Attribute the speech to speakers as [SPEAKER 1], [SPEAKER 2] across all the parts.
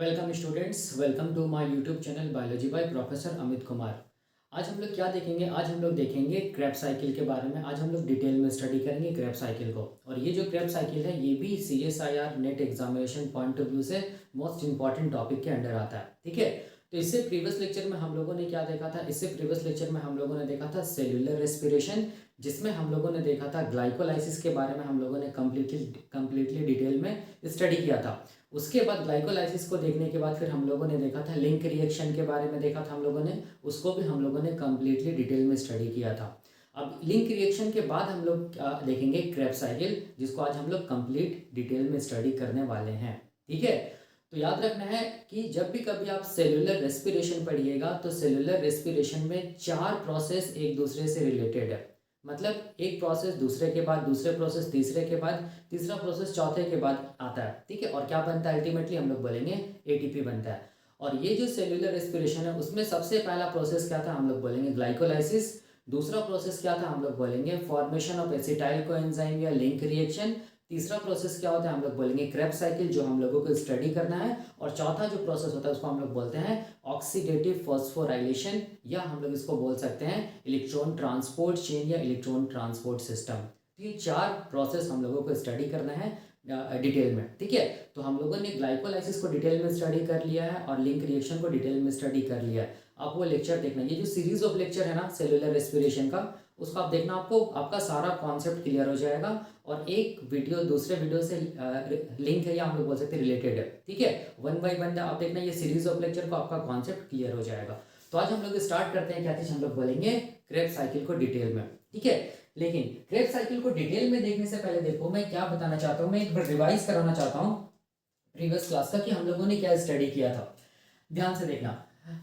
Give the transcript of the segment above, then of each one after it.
[SPEAKER 1] Welcome students, welcome to my YouTube channel biology by professor Amit Kumar. आज हम लोग क्या देखेंगे? आज हम लोग देखेंगे क्रेब साइकिल के बारे में। आज हम लोग डिटेल में स्टडी करेंगे क्रेब साइकिल को। और ये जो क्रेब साइकिल है ये भी CSIR net examination point of view से मोस्ट इंपॉर्टेंट टॉपिक के अंडर आता है। ठीक है, तो इससे प्रीवियस लेक्चर में हम लोगों ने क्या देखा था? इससे प्रीवियस लेक्चर में हम लोगों ने देखा था सेल्यूलर रेस्पिरेशन, जिसमें हम लोगों ने देखा था ग्लाइकोलाइसिस के बारे में हम लोगों ने कम्प्लीटली डिटेल में स्टडी किया था। उसके बाद ग्लाइकोलाइसिस को देखने के बाद फिर हम लोगों ने देखा था लिंक रिएक्शन के बारे में देखा था हम लोगों ने, उसको भी हम लोगों ने कम्प्लीटली डिटेल में स्टडी किया था। अब लिंक रिएक्शन के बाद हम लोग देखेंगे क्रेब साइकिल, जिसको आज हम लोग कंप्लीट डिटेल में स्टडी करने वाले हैं। ठीक है, तो याद रखना है कि जब भी कभी आप सेलुलर रेस्पिरेशन पढ़िएगा तो सेलुलर रेस्पिरेशन में 4 प्रोसेस एक दूसरे से रिलेटेड है। मतलब एक प्रोसेस दूसरे के बाद, दूसरे प्रोसेस तीसरे के बाद, तीसरा प्रोसेस चौथे के बाद आता है। ठीक है, और क्या बनता है? अल्टीमेटली हम लोग बोलेंगे ATP बनता है। और ये जो सेल्यूलर रेस्पिरेशन है उसमें सबसे पहला प्रोसेस क्या था? हम लोग बोलेंगे ग्लाइकोलाइसिस। दूसरा प्रोसेस क्या था? हम लोग बोलेंगे फॉर्मेशन ऑफ एसिटाइल कोएंजाइम या लिंक रिएक्शन। तीसरा प्रोसेस क्या होता है? हम लोग बोलेंगे क्रेब साइकिल, जो हम लोगों को स्टडी करना है। और चौथा जो प्रोसेस होता है उसको हम लोग बोलते हैं ऑक्सीडेटिव फॉस्फोराइलेशन, या हम लोग इसको बोल सकते हैं इलेक्ट्रॉन ट्रांसपोर्ट चेन या इलेक्ट्रॉन ट्रांसपोर्ट सिस्टम। ये 4 प्रोसेस हम लोगों को स्टडी करना है डिटेल में। ठीक है, तो हम लोगों ने ग्लाइकोलाइसिस को डिटेल में स्टडी कर लिया है और लिंक रिएक्शन को डिटेल में स्टडी कर लिया है। आप वो लेक्चर देखना, ये जो सीरीज ऑफ लेक्चर है ना सेलुलर रेस्पिरेशन का, उसको आप देखना, आपको आपका सारा कॉन्सेप्ट क्लियर हो जाएगा। और एक वीडियो दूसरे वीडियो से लिंक है या हम लोग बोल सकते हैं रिलेटेड है। ठीक है, वन बाय वन आप देखना, ये सीरीज ऑफ लेक्चर को आपका कॉन्सेप्ट क्लियर हो जाएगा। तो आज हम लोग स्टार्ट करते हैं क्या चीज? हम लोग बोलेंगे क्रेब साइकिल को डिटेल में। ठीक है, लेकिन क्रेब साइकिल को डिटेल में देखने से पहले देखो मैं क्या बताना चाहता हूँ, मैं एक बार रिवाइज कराना चाहता हूँ प्रीवियस क्लास का कि हम लोगों ने क्या स्टडी किया था। ध्यान से देखना,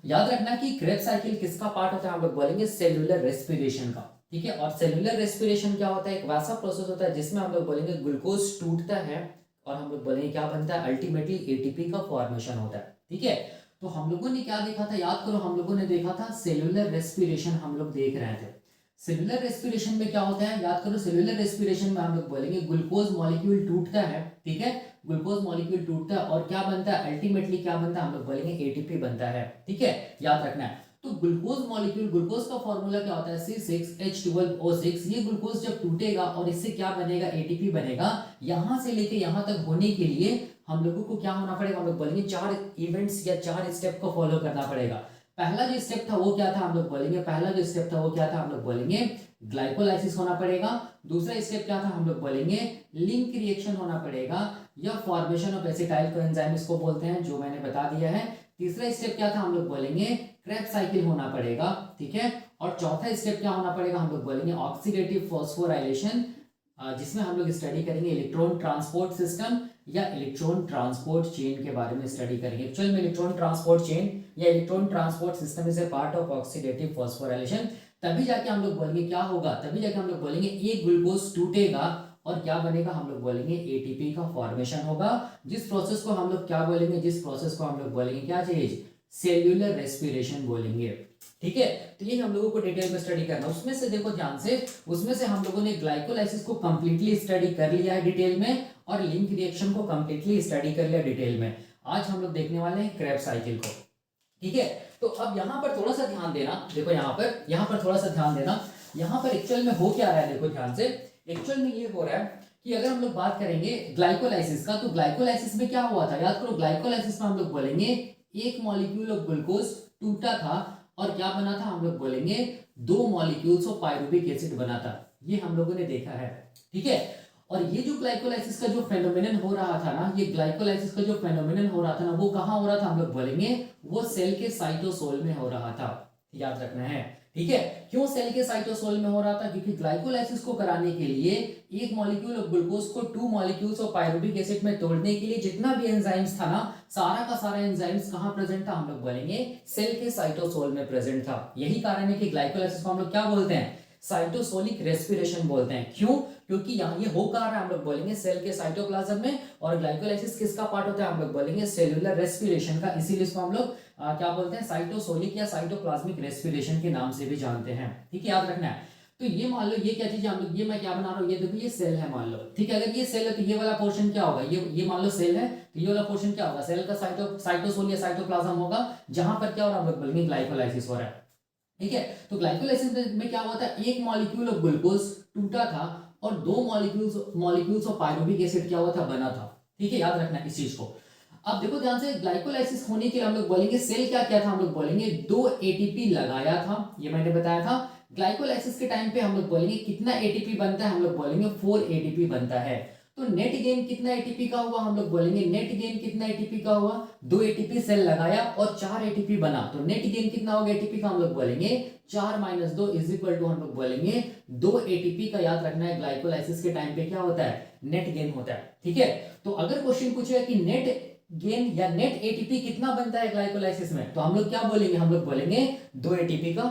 [SPEAKER 1] याद रखना कि क्रेब साइकिल किसका पार्ट होता है? हम लोग बोलेंगे सेल्यूलर रेस्पिरेशन का। ठीक है, और सेल्यूलर रेस्पिरेशन क्या होता है? एक वैसा प्रोसेस होता है जिसमें हम लोग बोलेंगे ग्लूकोज टूटता है और हम लोग बोलेंगे क्या बनता है? अल्टीमेटली ATP का फॉर्मेशन होता है। ठीक है, तो हम लोगों ने क्या देखा था? याद करो, हम लोगों ने देखा था सेल्यूलर रेस्पिरेशन हम लोग देख रहे थे। सेल्यूलर रेस्पिरेशन में क्या होता है? याद करो, सेल्यूलर रेस्पिरेशन में हम लोग बोलेंगे ग्लूकोज मॉलिक्यूल टूटता है। ठीक है, ग्लूकोज मॉलिक्यूल टूटता है और क्या बनता है? अल्टीमेटली क्या बनता है? हम लोग बोलेंगे ATP बनता है। ठीक है, याद रखना है। तो ग्लूकोज मॉलिक्यूल, ग्लूकोज का फॉर्मूला क्या होता है? C6H12O6। ये ग्लूकोज जब टूटेगा और इससे क्या बनेगा? ATP बनेगा। यहां से लेके यहां तक होने के लिए हम लोगों को क्या होना पड़ेगा? हम लोग बोलेंगे 4 इवेंट्स या 4 स्टेप को फॉलो करना पड़ेगा। पहला जो स्टेप था वो क्या था? हम लोग बोलेंगे पहला जो स्टेप था वो क्या था? हम लोग बोलेंगे ग्लाइकोलाइसिस होना पड़ेगा। दूसरा स्टेप क्या था? हम लोग बोलेंगे लिंक रिएक्शन होना पड़ेगा, या फॉर्मेशन ऑफ एसिटाइल कोएंजाइम इसको बोलते हैं, जो मैंने बता दिया है। तीसरा स्टेप क्या था? हम लोग बोलेंगे क्रेब साइकिल होना पड़ेगा। ठीक है, और चौथा स्टेप क्या होना पड़ेगा? हम लोग बोलेंगे ऑक्सीडेटिव फॉस्फोराइलेशन, जिसमें हम लोग स्टडी करेंगे इलेक्ट्रॉन ट्रांसपोर्ट सिस्टम या इलेक्ट्रॉन ट्रांसपोर्ट चेन के बारे में स्टडी करेंगे। एक्चुअल में इलेक्ट्रॉन ट्रांसपोर्ट चेन या electron transport system is a part of oxidative phosphorylation. तभी जाके हम लोग बोलेंगे क्या होगा? तभी जाके हम लोग बोलेंगे एक ग्लूकोज टूटेगा और क्या बनेगा? हम लोग बोलेंगे ATP का फॉर्मेशन होगा। जिस प्रोसेस को हम लोग क्या बोलेंगे? जिस प्रोसेस को हम लोग बोलेंगे क्या चीज? सेल्यूलर रेस्पिरेशन बोलेंगे। ठीक है, तो ये हम लोगों को डिटेल में स्टडी करना। उसमें से देखो ध्यान से, उसमें से हम लोगों ने ग्लाइकोलाइसिस को कंप्लीटली स्टडी कर लिया है डिटेल में, और लिंक रिएक्शन को कंप्लीटली स्टडी कर लिया डिटेल में। आज हम लोग देखने वाले हैं क्रेब साइकिल को। ठीक है, तो अब यहाँ पर थोड़ा सा ध्यान देना। देखो यहाँ पर थोड़ा सा ध्यान देना। यहाँ पर एक्चुअल में हो क्या रहा है? देखो ध्यान से, एक्चुअल में ये हो रहा है कि अगर हम लोग बात करेंगे ग्लाइकोलाइसिस का, तो ग्लाइकोलाइसिस में क्या हुआ था? याद करो, ग्लाइकोलाइसिस में हम लोग बोलेंगे एक मॉलिक्यूल ऑफ ग्लूकोज टूटा था और क्या बना था? हम लोग बोलेंगे 2 मॉलिक्यूल्स ऑफ पायरुविक एसिड बना था। ये हम लोगों ने देखा है। ठीक है, और ये जो ग्लाइकोलाइसिस का जो फेनोमेनन हो रहा था ना, ये ग्लाइकोलाइसिस का जो फेनोमेनन हो रहा था ना, वो कहाँ हो रहा था? हम लोग बोलेंगे वो सेल के साइटोसोल में हो रहा था। याद रखना है। ठीक है, क्यों सेल के साइटोसोल में हो रहा था? क्योंकि ग्लाइकोलाइसिस को कराने के लिए एक मॉलिक्यूल ऑफ ग्लूकोज को 2 मॉलिक्यूल्स ऑफ पायरुविक एसिड में तोड़ने के लिए जितना भी एंजाइम्स था ना, सारा का सारा एंजाइम्स कहां प्रेजेंट था? हम लोग बोलेंगे सेल के साइटोसोल में प्रेजेंट था। यही कारण है कि ग्लाइकोलाइसिस को हम लोग क्या बोलते हैं? साइटोसोलिक रेस्पिरेशन बोलते हैं। क्यों? क्योंकि यहाँ ये हो कहाँ रहा है? हम लोग बोलेंगे सेल के साइटोप्लाज्म में, और ग्लाइकोलाइसिस किसका पार्ट होता है? हम लोग बोलेंगे सेल्यूलर रेस्पिरेशन का। इसीलिए इसको हम लोग क्या बोलते हैं? साइटोसोलिक या साइटोप्लाज्मिक रेस्पिरेशन के नाम से भी जानते हैं। ठीक है, याद रखना है। तो ये मान लो ये क्या चीज हम लोग, ये मैं क्या बना रहा हूँ, ये देखो ये सेल है मान लो, ठीक है। अगर ये सेल है तो ये वाला पोर्शन क्या होगा, ये मान लो सेल है, तो ये वाला पोर्शन क्या होगा, सेल का साइटोसोल या साइटोप्लाज्म होगा, जहां पर क्या हो रहा है, हम लोग बोलेंगे ग्लाइकोलाइसिस हो रहा है, ठीक है। तो ग्लाइकोलाइसिस में क्या हुआ था, एक मॉलिक्यूल ऑफ ग्लूकोज टूटा था और दो मॉलिक्यूल्स ऑफ पायरुविक एसिड क्या हुआ था, बना था, ठीक है। याद रखना इस चीज को। अब देखो ध्यान से, ग्लाइकोलाइसिस होने के लिए हम लोग बोलेंगे सेल क्या क्या था, हम लोग बोलेंगे 2 एटीपी लगाया था, ये मैंने बताया था। ग्लाइकोलाइसिस के टाइम पे हम लोग बोलेंगे कितना एटीपी बनता है, हम लोग बोलेंगे 4 एटीपी बनता है। तो नेट गेन कितना एटीपी का हुआ, हम लोग बोलेंगे नेट गेन कितना एटीपी का हुआ, 2 एटीपी सेल लगाया और 4 एटीपी बना, तो नेट गेन कितना होगा एटीपी का, हम लोग बोलेंगे 4 - 2 इज इक्वल टू, हम लोग बोलेंगे 2 एटीपी का। याद रखना है ग्लाइकोलाइसिस के टाइम पे क्या होता है, नेट गेन होता है, ठीक है। तो अगर क्वेश्चन पूछेगा कि नेट गेन या नेट एटीपी कितना बनता है ग्लाइकोलाइसिस में, तो हम लोग क्या बोलेंगे, हम लोग बोलेंगे 2 एटीपी का,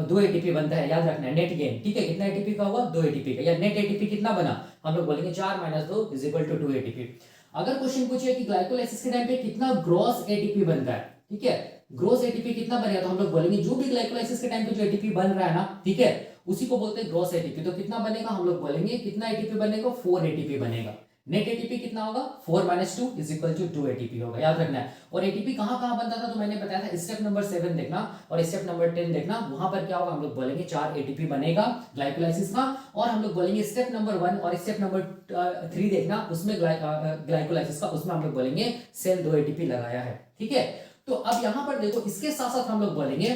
[SPEAKER 1] 2 एटीपी बनता है। याद रखना है नेट गेन, ठीक है, कितना एटीपी का हुआ, 2 एटीपी का, या नेट एटीपी कितना बना, हम लोग बोलेंगे 4 - 2 इज इक्वल टू 2 एटीपी। अगर क्वेश्चन पूछे कि ग्लाइकोलाइसिस के टाइम पे कितना ग्रॉस एटीपी बनता है, ठीक है, ग्रॉस एटीपी कितना बनेगा, तो हम लोग बोलेंगे जो भी ग्लाइकोलाइसिस के टाइम पे जो एटीपी बन रहा है ना, ठीक है, उसी को बोलते हैं ग्रॉस एटीपी। तो कितना बनेगा, हम लोग बोलेंगे कितना एटीपी बनेगा, 4 एटीपी बनेगा। नेट एटीपी कितना होगा, 4 - 2 इज इक्वल टू 2 एटीपी होगा, याद रखना है। और एटीपी कहां कहां बनता था, तो मैंने बताया था स्टेप नंबर 7 देखना और स्टेप नंबर 10 देखना, वहां पर क्या होगा, हम लोग बोलेंगे 4 एटीपी बनेगा ग्लाइकोलाइसिस का। और हम लोग बोलेंगे स्टेप नंबर 1 और स्टेप नंबर 3 देखना, उसमें ग्लाइकोलाइसिस का, उसमें हम लोग बोलेंगे सेल 2 एटीपी लगाया है, ठीक है। तो अब यहां पर देखो, इसके साथ साथ हम लोग बोलेंगे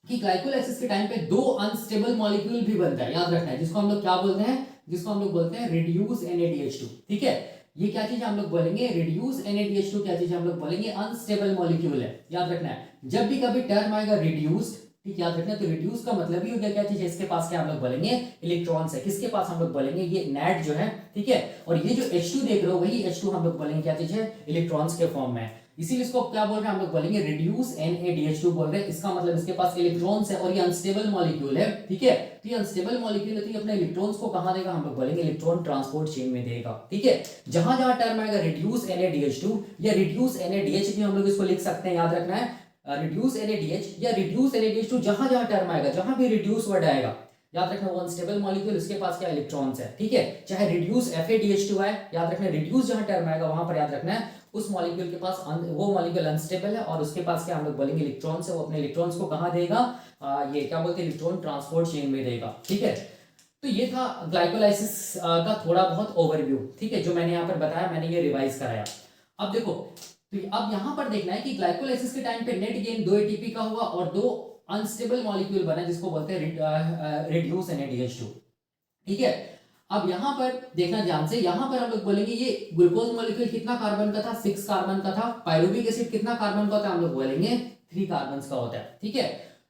[SPEAKER 1] कि ग्लाइकोलाइसिस के टाइम पे 2 अनस्टेबल मॉलिक्यूल भी बनता है, याद रखना है, जिसको हम लोग क्या बोलते हैं, जिसको हम लोग बोलते हैं रिड्यूस NaDH2, ठीक है। ये क्या चीज है, हम लोग बोलेंगे रिड्यूस NaDH2, क्या चीज है, हम लोग बोलेंगे अनस्टेबल मॉलिक्यूल है, याद रखना है। जब भी कभी टर्म आएगा रिड्यूस्ड, ठीक, याद रखना, तो रिड्यूस का मतलब ही हो गया क्या चीज है, इसके पास क्या हम लोग बोलेंगे इलेक्ट्रॉन्स है, किसके पास, हम लोग बोलेंगे ये नेट जो है, ठीक है। और ये जो H2 देख रहे हो, वही H2 हम लोग बोलेंगे क्या चीज है, इलेक्ट्रॉन्स के फॉर्म में, इसीलिए इसको क्या बोल रहे हैं, हम लोग बोलेंगे रिड्यूस NaDH2 बोल रहे हैं। इसका मतलब इसके पास इलेक्ट्रॉन्स है और ये अनस्टेबल मॉलिक्यूल है, ठीक है। तो ये अनस्टेबल मॉलिक्यूल है, तो ये अपने इलेक्ट्रॉन्स को कहां देगा, हम लोग बोलेंगे इलेक्ट्रॉन ट्रांसपोर्ट चेन में देगा, ठीक है। जहां जहां टर्म आएगा रिड्यूस NaDH2 या रिड्यूस NaDH भी हम लोग इसको लिख सकते हैं, याद रखना है रिड्यूस NaDH या रिड्यूस NaDH2, जहां जहां टर्म आएगा, जहां भी रिड्यूस वर्ड आएगा, याद रखना वो अनस्टेबल मॉलिक्यूल, उसके पास क्या इलेक्ट्रॉन्स है, ठीक है। चाहे रिड्यूस FADH2 है, याद रखना रिड्यूस जहां टर्म आएगा वहां पर याद रखना है उस मॉलिक्यूल के पास वो मॉलिक्यूल अनस्टेबल है और उसके पास क्या हम लोग बोलेंगे इलेक्ट्रॉन्स है, वो अपने इलेक्ट्रॉन्स को कहां देगा, ये क्या बोलते हैं इलेक्ट्रॉन ट्रांसपोर्ट चेन में देगा, ठीक है। तो ये था ग्लाइकोलाइसिस का थोड़ा बहुत ओवरव्यू, ठीक है, जो मैंने यहाँ पर बताया, मैंने ये रिवाइज कराया। अब देखो, तो अब यहाँ पर देखना है कि ग्लाइकोलाइसिस के टाइम पे नेट गेन 2 एटीपी का हुआ और 2 अनस्टेबल मॉलिक्यूल बना, जिसको बोलते हैं रिड्यूस NaDH2, ठीक है। अब यहां पर देखना ध्यान से, यहां पर हम लोग बोलेंगे ये ग्लूकोज मॉलिक्यूल कितना कार्बन का था, 6 कार्बन का था। पायरुविक एसिड कितना कार्बन का होता है, हम लोग बोलेंगे 3 कार्बन का होता है, ठीक है।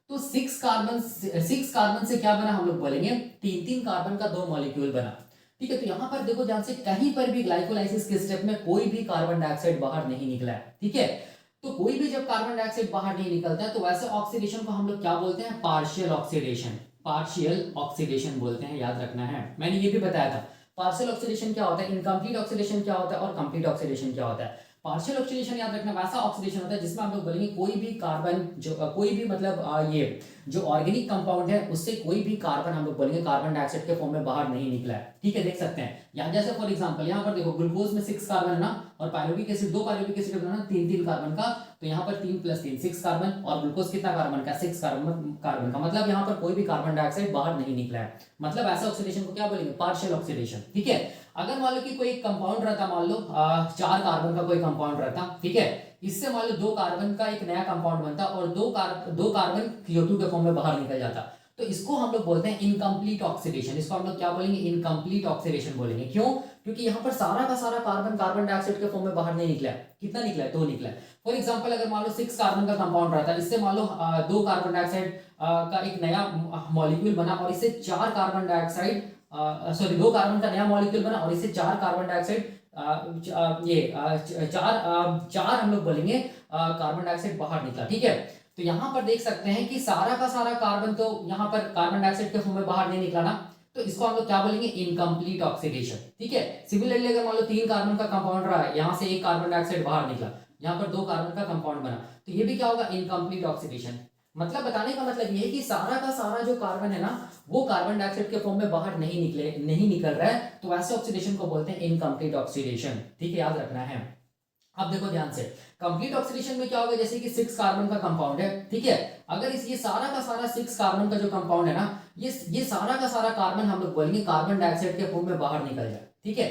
[SPEAKER 1] तो 6 कार्बन से क्या बना, हम लोग बोलेंगे 3 कार्बन का 2 मॉलिक्यूल बना, ठीक है। तो यहां पर देखो ध्यान से, कहीं पर भी ग्लाइकोलाइसिस के स्टेप में कोई भी कार्बन डाइऑक्साइड बाहर नहीं निकला है, ठीक है। तो कोई भी जब कार्बन डाइऑक्साइड बाहर नहीं निकलता है, तो वैसे ऑक्सीडेशन को हम लोग क्या बोलते हैं, पार्शियल ऑक्सीडेशन, पार्शियल ऑक्सीडेशन बोलते हैं, याद रखना है। मैंने ये भी बताया था पार्शियल ऑक्सीडेशन क्या होता है, इनकम्प्लीट ऑक्सीडेशन क्या होता है और कंप्लीट ऑक्सीडेशन क्या होता है। पार्शियल ऑक्सीडेशन याद रखना वैसा ऑक्सीडेशन होता है जिसमें हम लोग बोलेंगे कोई भी कार्बन जो कोई भी मतलब ये जो ऑर्गेनिक कंपाउंड है उससे कोई भी कार्बन हम लोग बोलेंगे कार्बन डाइऑक्साइड के फॉर्म में बाहर नहीं निकला है, ठीक है। देख सकते हैं यहाँ, जैसे फॉर एग्जांपल यहाँ पर देखो ग्लूकोज में 6 कार्बन है ना, और पायरुविक एसिड 2 पायरुविक एसिड बना 3 कार्बन का, तो यहाँ पर 3 + 3 6 कार्बन, और ग्लूकोज कितना कार्बन का, 6 कार्बन का, मतलब यहाँ पर कोई भी कार्बन डाइऑक्साइड बाहर नहीं निकला है, मतलब ऐसा ऑक्सीडेशन को क्या बोलेंगे, पार्शियल ऑक्सीडेशन, ठीक है। अगर मान लो कि कोई कंपाउंड रहता, मान लो 4 कार्बन का कोई कंपाउंड रहता, ठीक है, इससे मान लो 2 कार्बन का एक नया कंपाउंड बनता और 2 कार्बन CO2 के फॉर्म में बाहर निकल जाता, तो इसको हम लोग बोलते हैं इनकम्प्लीट ऑक्सीडेशन। इसको हम लोग क्या बोलेंगे, इनकम्प्लीट ऑक्सीडेशन बोलेंगे। क्यों, क्योंकि यहाँ पर सारा का सारा कार्बन डाइऑक्साइड के फॉर्म में बाहर नहीं निकला है, कितना निकला है, 2 निकला है। फॉर एग्जांपल अगर मान लो 6 कार्बन का कंपाउंड रहता है, इससे मान लो 2 कार्बन डाइऑक्साइड का एक नया मॉलिक्यूल बना और इससे 4 कार्बन डाइऑक्साइड 2 कार्बन का नया मॉलिक्यूल बना और इससे 4 कार्बन डाइऑक्साइड चार हम लोग बोलेंगे कार्बन डाइऑक्साइड बाहर निकला, ठीक है। तो यहाँ पर देख सकते हैं कि सारा का सारा कार्बन तो यहाँ पर कार्बन डाइऑक्साइड के फॉर्म में बाहर नहीं निकला ना, तो इसको हम लोग क्या बोलेंगे, इनकम्प्लीट ऑक्सीडेशन, ठीक है। सिमिलरली अगर मान लो 3 कार्बन का कंपाउंड रहा है, यहाँ से 1 कार्बन डाइऑक्साइड बाहर निकला, यहाँ पर 2 कार्बन का कंपाउंड बना, तो ये भी क्या होगा, इनकम्प्लीट ऑक्सीडेशन। मतलब बताने का मतलब ये है कि सारा का सारा जो कार्बन है ना वो कार्बन डाइऑक्साइड के फॉर्म में बाहर नहीं निकल रहा है, तो ऐसे ऑक्सीडेशन को बोलते हैं इनकम्प्लीट ऑक्सीडेशन। ठीक है, याद रखना है। अब देखो ध्यान से, कंप्लीट ऑक्सीडेशन में क्या होगा, जैसे कि 6 कार्बन का कंपाउंड है, ठीक है, अगर ये सारा का सारा 6 कार्बन का जो कंपाउंड है ना, ये सारा का सारा कार्बन हम लोग बोलेंगे कार्बन डाइऑक्साइड के फॉर्म में बाहर निकल जाए। ठीक है,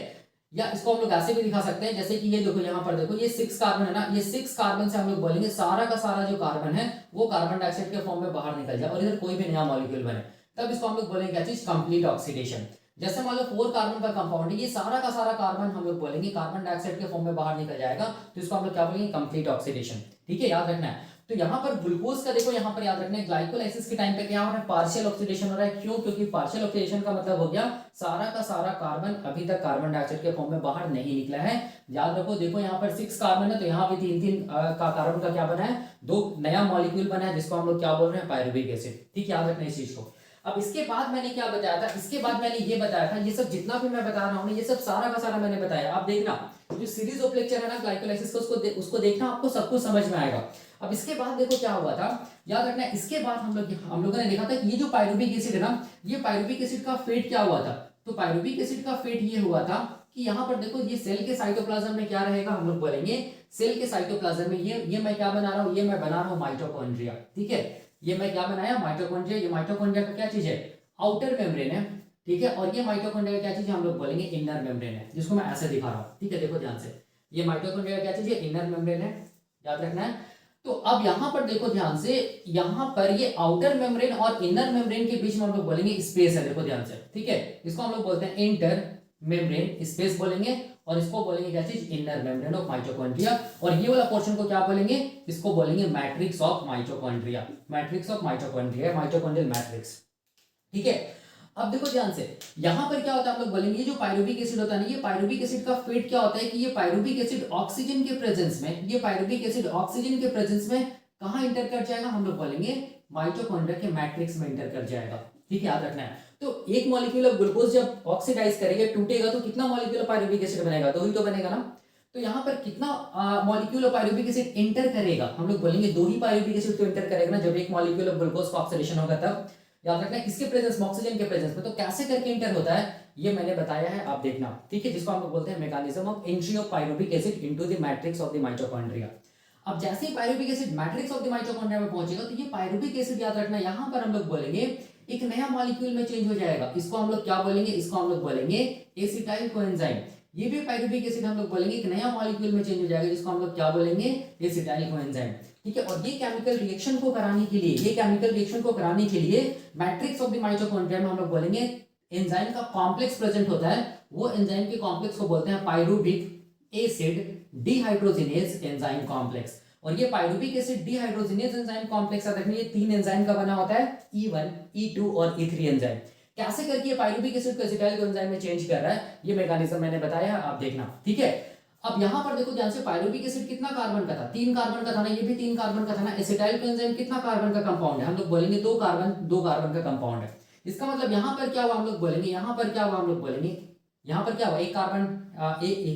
[SPEAKER 1] या इसको हम लोग ऐसे भी दिखा सकते हैं, जैसे कि ये देखो यहाँ पर देखो ये 6 कार्बन है ना, ये 6 कार्बन से हम लोग बोलेंगे सारा का सारा जो कार्बन है वो कार्बन डाइऑक्साइड के फॉर्म में बाहर निकल जाए और इधर कोई भी नया मॉलिक्यूल बने, तब इसको हम लोग बोलेंगे क्या चीज, कंप्लीट ऑक्सीडेशन। जैसे मान लो 4 कार्बन का कंपाउंड है, ये सारा का सारा कार्बन हम लोग बोलेंगे कार्बन डाइऑक्साइड के फॉर्म में बाहर निकल जाएगा, तो इसको हम लोग क्या बोलेंगे, कंप्लीट ऑक्सीडेशन। ठीक है, याद रखना है। तो यहाँ पर ग्लूकोज का देखो, यहाँ पर याद रखना है ग्लाइकोलाइसिस के टाइम पे क्या हो रहा है, पार्शियल ऑक्सीडेशन हो रहा है। क्यों? क्योंकि पार्शियल ऑक्सीडेशन का मतलब हो गया सारा का सारा कार्बन अभी तक कार्बन डाइऑक्साइड के फॉर्म में बाहर नहीं निकला है। याद रखो, देखो यहाँ पर 6 कार्बन है, तो यहाँ पे 3 का कार्बन का क्या बना है, 2 नया मॉलिक्यूल बना है, जिसको हम लोग क्या बोल रहे हैं, पायरुविक एसिड। ठीक है, याद रखना इस चीज को। अब इसके बाद मैंने क्या बताया था, इसके बाद मैंने ये बताया था, ये सब जितना भी मैं बता रहा हूँ ये सब सारा का सारा मैंने बताया। आप देखना जो सीरीज ऑफ लेक्चर है ना ग्लाइकोलाइसिस का, उसको देखना, आपको सब कुछ समझ में आएगा। अब इसके बाद देखो क्या हुआ था, याद रखना, इसके बाद हम लोगों ने देखा था कि ये जो पायरुविक एसिड है ना, ये पायरुविक एसिड का फेट क्या हुआ था, तो पायरुविक एसिड का फेट ये हुआ था कि यहाँ पर देखो ये सेल के साइटोप्लाज्म में क्या रहेगा, हम लोग बोलेंगे सेल के साइटोप्लाज्म में ये मैं क्या बना रहा हूँ, ये मैं बना रहा हूँ माइटोकॉन्ड्रिया। ठीक है, ये मैं क्या बनाया, माइटोकॉन्ड्रिया। ये माइटोकॉन्ड्रिया का क्या चीज है, आउटर मेम्ब्रेन है। ठीक है, और ये माइटोकॉन्ड्रिया का क्या चीज है, हम लोग बोलेंगे इनर मेम्ब्रेन है, जिसको मैं ऐसे दिखा रहा हूँ। ठीक है, देखो ध्यान से, ये माइटोकॉन्ड्रिया का क्या चीज है, इनर मेम्ब्रेन है, याद रखना है। तो अब यहाँ पर देखो ध्यान से, यहाँ पर ये आउटर मेम्ब्रेन और इनर मेम्ब्रेन के बीच में हम लोग बोलेंगे स्पेस है, देखो ध्यान से। ठीक है, इसको हम लोग बोलते हैं इंटर मेम्ब्रेन स्पेस बोलेंगे, और इसको बोलेंगे क्या चीज, इनर मेम्ब्रेन ऑफ माइटोकॉन्ड्रिया। और ये वाला पोर्शन को क्या बोलेंगे, इसको बोलेंगे matrix of mitochondria, matrix of mitochondria, mitochondrial matrix. ठीक है, अब देखो ध्यान से, यहां पर क्या होता है, हम लोग बोलेंगे ये जो पायरुविक एसिड होता है ना, ये पायरुविक एसिड का फेट क्या होता है कि ये पायरुविक एसिड ऑक्सीजन के प्रेजेंस में, ये पायरुविक एसिड ऑक्सीजन के प्रेजेंस में कहां इंटर कर जाएगा, हम लोग बोलेंगे माइटोकॉन्ड्रिया के मैट्रिक्स में इंटर कर जाएगा। ठीक है, याद रखना है। तो एक मॉलिक्यूल ऑफ ग्लूकोज जब ऑक्सीडाइज करेगा, टूटेगा, तो कितना मॉलिक्यूल ऑफ पायरुविक एसिड बनेगा, 2 ही तो बनेगा ना। तो यहाँ पर कितना molecule of pyruvic acid inter करेगा, हम लोग बोलेंगे 2 ही पायरुविक एसिड तो इंटर करेगा ना, जब एक मॉलिक्यूल ऑफ ग्लूकोज का ऑक्सीडेशन होगा तब। याद रखना है, किसके प्रेजेंस में, ऑक्सीजन के प्रेजेंस में। तो कैसे करके इंटर होता है ये मैंने बताया है, आप देखना। ठीक है, जिसको हम लोग बोलते हैं mechanism of entry of pyruvic acid into the matrix of the mitochondria. अब जैसे ही pyruvic acid matrix of the mitochondria में पहुंचेगा, तो ये पायरुविक एसिड याद रखना, यहाँ पर हम लोग बोलेंगे एक नया मॉलिक्यूल में चेंज हो जाएगा। इसको हम लोग क्या बोलेंगे, इसको हम लोग बोलेंगे एसिटाइल कोएंजाइम। ये भी पायरुविक एसिड हम लोग बोलेंगे एक नया मॉलिक्यूल में चेंज हो जाएगा, जिसको हम लोग क्या बोलेंगे, एसिटाइल कोएंजाइम। ठीक है, और ये केमिकल रिएक्शन को कराने के लिए, ये केमिकल रिएक्शन को कराने के लिए मैट्रिक्स ऑफ द माइटोकॉन्ड्रिया में हम लोग बोलेंगे एंजाइम का कॉम्प्लेक्स प्रेजेंट होता है, वो एंजाइम के कॉम्प्लेक्स को बोलते हैं pyruvic acid dehydrogenase enzyme complex. और ये pyruvic acid dehydrogenase enzyme complex याद रखिए, ये 3 एंजाइम का बना होता है, E1, E2 और E3 एंजाइम। कैसे करके पायरुविक एसिड को एसिटाइल कोएंजाइम में चेंज कर रहा है, ये मैकेनिज्म मैंने बताया, आप देखना। ठीक है, अब यहाँ पर देखो ध्यान से, पायरुविक एसिड कितना कार्बन का था, 3 कार्बन का था ना, ये भी 3 कार्बन का था ना। एसिटाइल कोएंजाइम कितना कार्बन का कंपाउंड है, हम लोग बोलेंगे 2 कार्बन का कंपाउंड है। इसका मतलब यहाँ पर क्या हुआ, हम लोग बोलेंगे, यहाँ पर क्या हुआ, हम लोग बोलेंगे, यहाँ पर क्या हुआ, एक कार्बन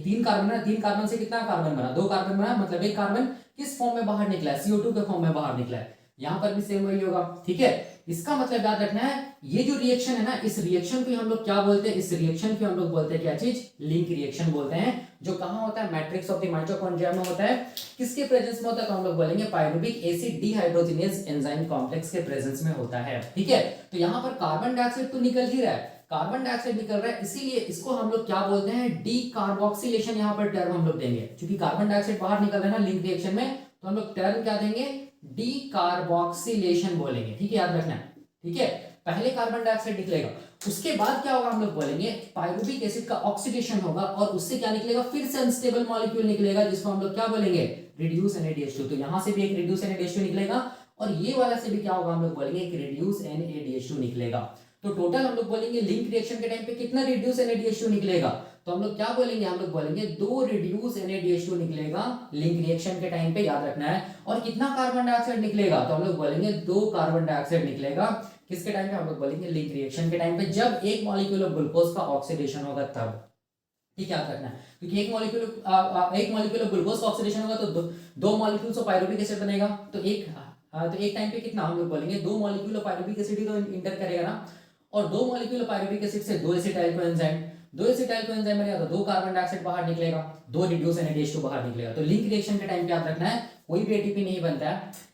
[SPEAKER 1] 3 कार्बन है, 3 कार्बन से कितना कार्बन बना, 2 कार्बन बना, मतलब एक कार्बन किस फॉर्म में बाहर निकला है, CO2 के फॉर्म में बाहर निकला है। यहाँ पर भी सेम वही होगा। ठीक है, इसका मतलब याद रखना है, ये जो रिएक्शन है ना, इस रिएक्शन को हम लोग क्या बोलते हैं, इस रिएक्शन को हम लोग बोलते हैं क्या चीज, लिंक रिएक्शन बोलते हैं, जो कहां होता है, मैट्रिक्स ऑफ द माइटोकॉन्ड्रिया में होता है। किसके प्रेजेंस में होता है, तो हम लोग बोलेंगे pyruvic acid dehydrogenase enzyme complex के प्रेजेंस में होता है। ठीक है, तो यहाँ पर कार्बन डाइऑक्साइड तो निकल ही रहा है, कार्बन डाइऑक्साइड निकल रहा है, इसीलिए इसको हम लोग क्या बोलते हैं, डी कार्बोक्सिलेशन, यहाँ पर टर्म हम लोग देंगे, क्योंकि कार्बन डाइऑक्साइड बाहर निकल रहा है ना लिंक रिएक्शन में, तो हम लोग टर्म क्या देंगे, डी कार्बोक्सिलेशन बोलेंगे। ठीक है, याद रखना। ठीक है, पहले कार्बन डाइऑक्साइड निकलेगा, उसके बाद क्या होगा, हम लोग बोलेंगे पायरुविक एसिड का ऑक्सीडेशन होगा, और उससे क्या निकलेगा, फिर से अनस्टेबल मॉलिक्यूल निकलेगा, जिसको हम लोग क्या बोलेंगे, रिड्यूस NaDH2। तो यहां से भी एक रिड्यूस NaDH2 निकलेगा, और ये वाला से भी क्या होगा, हम लोग बोलेंगे एक रिड्यूस NaDH2 निकलेगा। तो टोटल हम लोग बोलेंगे लिंक रिएक्शन के टाइम पे कितना रिड्यूस NaDH2 निकलेगा, तो हम लोग क्या बोलेंगे, हम लोग बोलेंगे 2 रिड्यूस NaDH2 निकलेगा लिंक रिएक्शन के टाइम पे, याद रखना है। और कितना कार्बन डाइऑक्साइड निकलेगा, तो हम लोग बोलेंगे 2 कार्बन डाइऑक्साइड निकलेगा, किसके टाइम पे, हम लोग बोलेंगे लिंक रिएक्शन के टाइम पे, जब एक मॉलिक्यूल ऑफ ग्लूकोज का ऑक्सीडेशन होगा तब। ठीक है, याद रखना है, क्योंकि एक मॉलिक्यूल ऑफ ग्लूकोज का ऑक्सीडेशन होगा तो 2 मॉलिक्यूल्स ऑफ पायरुविक एसिड बनेगा, तो एक तो एक टाइम पे कितना हम लोग बोलेंगे 2 मॉलिक्यूल ऑफ पायरुविक एसिड ही तो इंटर करेगा ना, और 2 मॉलिक्यूल ऑफ पायरुविक एसिड से 2 एसिटाइल कोएंजाइम, 2 एसिटाइल कोएंजाइम बनेगा तो 2 कार्बन डाइऑक्साइड बाहर निकलेगा, 2 रिड्यूस NADH2 बाहर निकलेगा। तो लिंक रिएक्शन के टाइम पे याद रखना है कोई भी एटीपी नहीं बनता है,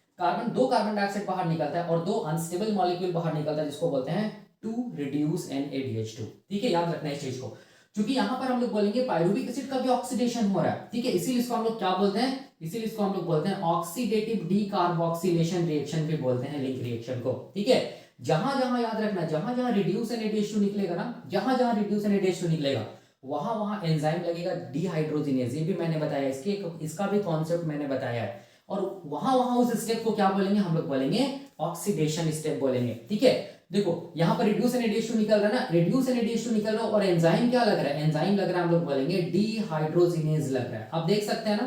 [SPEAKER 1] दो कार्बन डाइऑक्साइड बाहर निकलता है और 2 अनस्टेबल मॉलिक्यूल बाहर निकलता है जिसको बोलते हैं 2 रिड्यूस NADH2। ठीक है, याद रखना है इस चीज को, क्योंकि यहाँ पर हम लोग बोलेंगे पायरुविक एसिड का भी ऑक्सीडेशन हो रहा है। ठीक है, इसीलिए इसको हम लोग क्या बोलते हैं, इसीलिए इसको हम लोग बोलते हैं ऑक्सीडेटिव डीकार्बोक्सिलेशन रिएक्शन भी बोलते हैं, लिंक रिएक्शन को। ठीक है, जहां जहां याद रखना, जहां जहां रिड्यूस NADH2 निकलेगा ना, जहां जहां रिड्यूस NADH2 निकलेगा वहां वहां एंजाइम लगेगा डिहाइड्रोजिनेज, ये भी मैंने बताया, इसका भी कॉन्सेप्ट मैंने बताया है। और वहां वहां उस स्टेप को क्या बोलेंगे, हम लोग बोलेंगे ऑक्सीडेशन स्टेप बोलेंगे। ठीक है, देखो यहाँ पर रिड्यूस NADH2 निकल रहा है ना, रिड्यूस NADH2 निकल रहा है और एंजाइम क्या लग रहा है, एंजाइम लग रहा है हम लोग बोलेंगे डिहाइड्रोजिनेज लग रहा है। आप देख सकते हैं ना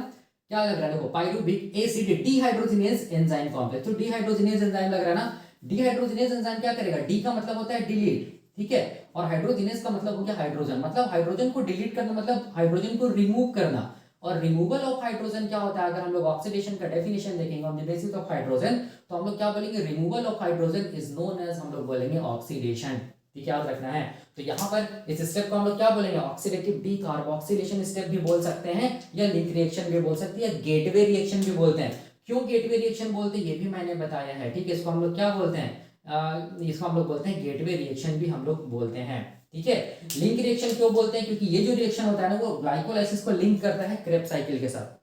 [SPEAKER 1] क्या लग रहा है, देखो pyruvic acid dehydrogenase enzyme complex, तो डिहाइड्रोजिनेज एंजाइम लग रहा है ना। डिहाइड्रोजिनेज एंजाइम क्या करेगा, डी का मतलब होता है डिलीट, ठीक है, और हाइड्रोजिनेज का मतलब हो गया हाइड्रोजन, मतलब हाइड्रोजन को डिलीट करना मतलब हाइड्रोजन को रिमूव करना। और रिमूवल ऑफ हाइड्रोजन क्या होता है, अगर हम लोग ऑक्सीडेशन का डेफिनेशन देखेंगे on the basis of hydrogen, तो हम लोग क्या बोलेंगे, removal of hydrogen is known as, हम लोग बोलेंगे ऑक्सीडेशन। ठीक है, याद रखना है। तो यहाँ पर इस स्टेप को हम लोग क्या बोलेंगे, ऑक्सीडेटिव डीकार्बोक्सिलेशन स्टेप भी बोल सकते हैं, या लिंक रिएक्शन भी बोल सकते हैं, या गेटवे रिएक्शन भी बोलते हैं। क्यों गेटवे रिएक्शन बोलते हैं ये भी मैंने बताया है। ठीक है, इसको हम लोग क्या बोलते हैं, इसको हम लोग बोलते हैं गेटवे रिएक्शन भी हम लोग बोलते हैं। ठीक है, लिंक रिएक्शन क्यों बोलते हैं, क्योंकि ये जो रिएक्शन होता है ना वो ग्लाइकोलाइसिस को लिंक करता है क्रेब्स साइकिल के साथ।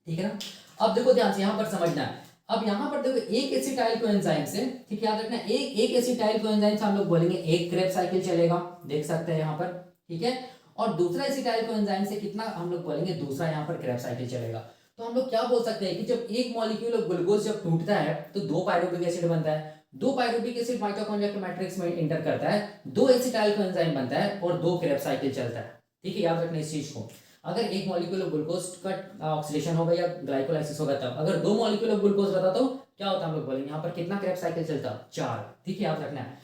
[SPEAKER 1] ठीक है ना, अब देखो ध्यान से यहाँ पर समझना है, अब यहाँ पर देखो एक एसिटाइल कोएंजाइम से, ठीक है याद रखना, एक एसिटाइल कोएंजाइम से हम लोग बोलेंगे एक क्रेब्स साइकिल चलेगा, देख सकते हैं यहाँ पर। ठीक है, और दूसरा एसिटाइल कोएंजाइम से कितना हम लोग बोलेंगे, दूसरा यहाँ पर क्रेब्स साइकिल चलेगा। तो हम लोग क्या बोल सकते हैं कि जब एक मॉलिक्यूल ऑफ ग्लूकोज जब टूटता है तो 2 पायरुविक एसिड बनता है, 2 पायरुविक एसिड माइटोकॉन्ड्रिया के मैट्रिक्स में इंटर करता है, 2 एसिटाइल कोएंजाइम बनता है और 2 क्रेब्स साइकिल चलता है। ठीक है, याद रखना इस चीज को। अगर एक मॉलिक्यूल ऑफ ग्लूकोज का ऑक्सीडेशन होगा या ग्लाइकोलाइसिस होगा तब, अगर 2 मॉलिक्यूल ऑफ ग्लूकोज रहता तो क्या होता, हम लोग बोलेंगे यहाँ पर कितना क्रेब्स साइकिल चलता, 4। ठीक है, याद रखना है।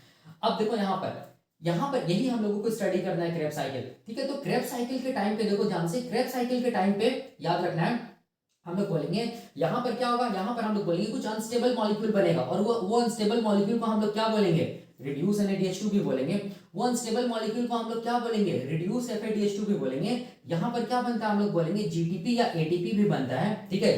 [SPEAKER 1] अब देखो यहाँ पर यही हम लोगों को स्टडी करना है क्रेब्स साइकिल। ठीक है, तो क्रेब्स साइकिल के टाइम पे देखो ध्यान से, क्रेब्स साइकिल के टाइम पे याद रखना है हम लोग बोलेंगे यहाँ पर क्या होगा, यहाँ पर हम लोग बोलेंगे कुछ अनस्टेबल मॉलिक्यूल बनेगा, और वो अनस्टेबल मॉलिक्यूल को हम लोग क्या बोलेंगे, रिड्यूस NADH2 भी बोलेंगे। वो अनस्टेबल मॉलिक्यूल को हम लोग क्या बोलेंगे, रिड्यूस FADH2 भी बोलेंगे। यहाँ पर क्या बनता है, हम लोग बोलेंगे GTP या ATP भी बनता है। ठीक है,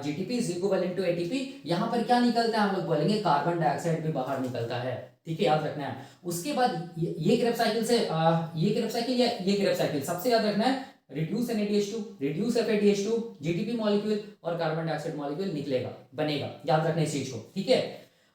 [SPEAKER 1] GTP is equivalent to ATP। यहाँ पर क्या निकलता है, हम लोग बोलेंगे कार्बन डाइऑक्साइड भी बाहर निकलता है। ठीक है, याद रखना है। उसके बाद ये क्रेब्स साइकिल से ये क्रेब्स साइकिल या ये क्रेब्स साइकिल, सबसे याद रखना है reduce NADH2, reduce FADH2, GTP molecule और कार्बन डाइऑक्साइड मॉलिक्यूल निकलेगा, बनेगा, याद रखना इस चीज को। ठीक है,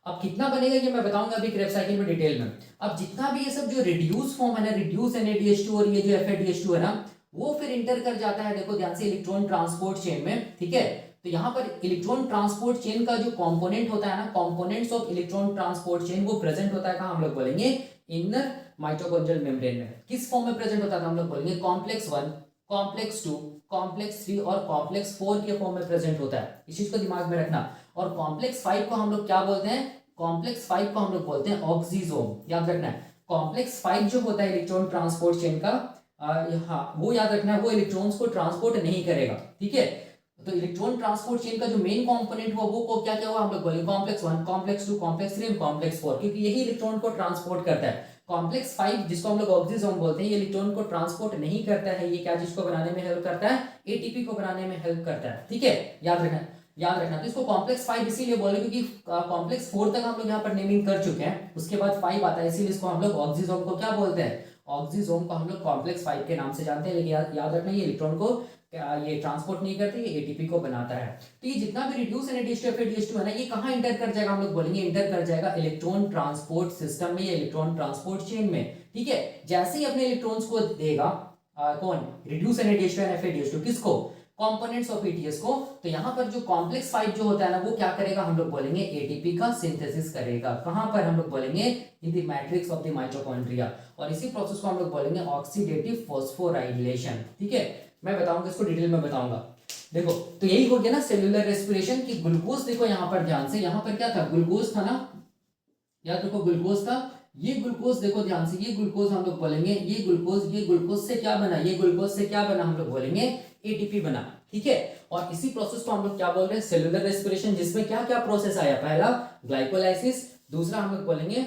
[SPEAKER 1] अब कितना बनेगा ये मैं बताऊंगा अभी क्रेब्स साइकिल में डिटेल में। अब जितना भी ये सब जो रिड्यूस फॉर्म है ना, रिड्यूस NADH2 और ये जो FADH2 है ना, वो फिर इंटर कर जाता है, देखो ध्यान से, इलेक्ट्रॉन ट्रांसपोर्ट चेन में। ठीक है, तो यहाँ पर इलेक्ट्रॉन ट्रांसपोर्ट चेन का जो कंपोनेंट होता है ना, components of electron transport chain, वो प्रेजेंट होता है कहाँ, हम लोग बोलेंगे इनर माइटोकॉन्ड्रियल मेम्ब्रेन में। किस फॉर्म में प्रेजेंट होता है, हम लोग बोलेंगे कॉम्प्लेक्स 1, कॉम्प्लेक्स 2, कॉम्प्लेक्स 3 और कॉम्प्लेक्स 4 के फॉर्म में प्रेजेंट होता है। इस चीज को दिमाग में रखना। और कॉम्प्लेक्स 5 को हम लोग क्या बोलते हैं, कॉम्प्लेक्स 5 को हम लोग बोलते हैं ऑक्सीजोम, याद रखना है। कॉम्प्लेक्स 5 जो होता है इलेक्ट्रॉन ट्रांसपोर्ट चेन का, हाँ वो याद रखना है, वो इलेक्ट्रॉन्स को ट्रांसपोर्ट नहीं करेगा। ठीक है, तो इलेक्ट्रॉन ट्रांसपोर्ट चेन का जो मेन कंपोनेंट हुआ वो को क्या क्या हुआ, हम लोग बोलेंगे कॉम्प्लेक्स 1, कॉम्प्लेक्स 2, कॉम्प्लेक्स 3 कॉम्प्लेक्स 4, क्योंकि यही इलेक्ट्रॉन को ट्रांसपोर्ट करता है। कॉम्प्लेक्स 5 जिसको हम लोग ऑक्सीजोम बोलते हैं, ये इलेक्ट्रॉन को ट्रांसपोर्ट नहीं करता है, ये क्या चीज को बनाने में हेल्प करता है, एटीपी को बनाने में हेल्प करता है। ठीक है, याद रखना, याद रखना। तो इसको कॉम्प्लेक्स 5 इसीलिए बोले क्योंकि कॉम्प्लेक्स 4 तक हम लोग यहाँ पर नेमिंग कर चुके हैं, उसके बाद 5 आता है, इसीलिए इसको हम लोग ऑक्सीजोम को क्या बोलते हैं, ऑक्सीजोम को हम लोग कॉम्प्लेक्स 5 के नाम से जानते हैं। लेकिन याद रखना ये इलेक्ट्रॉन को ये ट्रांसपोर्ट नहीं करते, ये एटीपी को बनाता है। तो ये जितना भी रिड्यूस NADH2 FADH2 है ना, ये कहाँ इंटर कर जाएगा, हम लोग बोलेंगे इंटर कर जाएगा इलेक्ट्रॉन ट्रांसपोर्ट सिस्टम में या इलेक्ट्रॉन ट्रांसपोर्ट चेन में। ठीक है, जैसे ही अपने इलेक्ट्रॉन्स को देगा कौन, रिड्यूस NADH2 और FADH2, किसको, कंपोनेंट्स ऑफ ETS को। तो यहाँ पर जो कॉम्प्लेक्स 5 जो होता है ना, वो क्या करेगा, हम लोग बोलेंगे एटीपी का सिंथेसिस करेगा। कहाँ पर, हम लोग बोलेंगे इन the matrix of the mitochondria, और इसी प्रोसेस को हम लोग बोलेंगे ऑक्सीडेटिव फॉस्फोराइलेशन। ठीक है, मैं बताऊंगा इसको डिटेल में बताऊंगा। देखो तो यही हो गया ना सेल्यूलर रेस्पिरेशन की। ग्लूकोज देखो यहाँ पर ध्यान से, यहाँ पर क्या था, ग्लूकोज था ना, याद रखो ग्लूकोज था। ये ग्लूकोज देखो ध्यान से, ये ग्लूकोज हम लोग बोलेंगे, ये ग्लूकोज से क्या बना, ये ग्लूकोज से क्या बना, हम लोग बोलेंगे एटीपी बना, ठीक है। और इसी प्रोसेस को हम लोग क्या बोल रहे हैं, सेलुलर रेस्पिरेशन, जिसमें क्या क्या प्रोसेस आया, पहला ग्लाइकोलाइसिस, दूसरा हम लोग बोलेंगे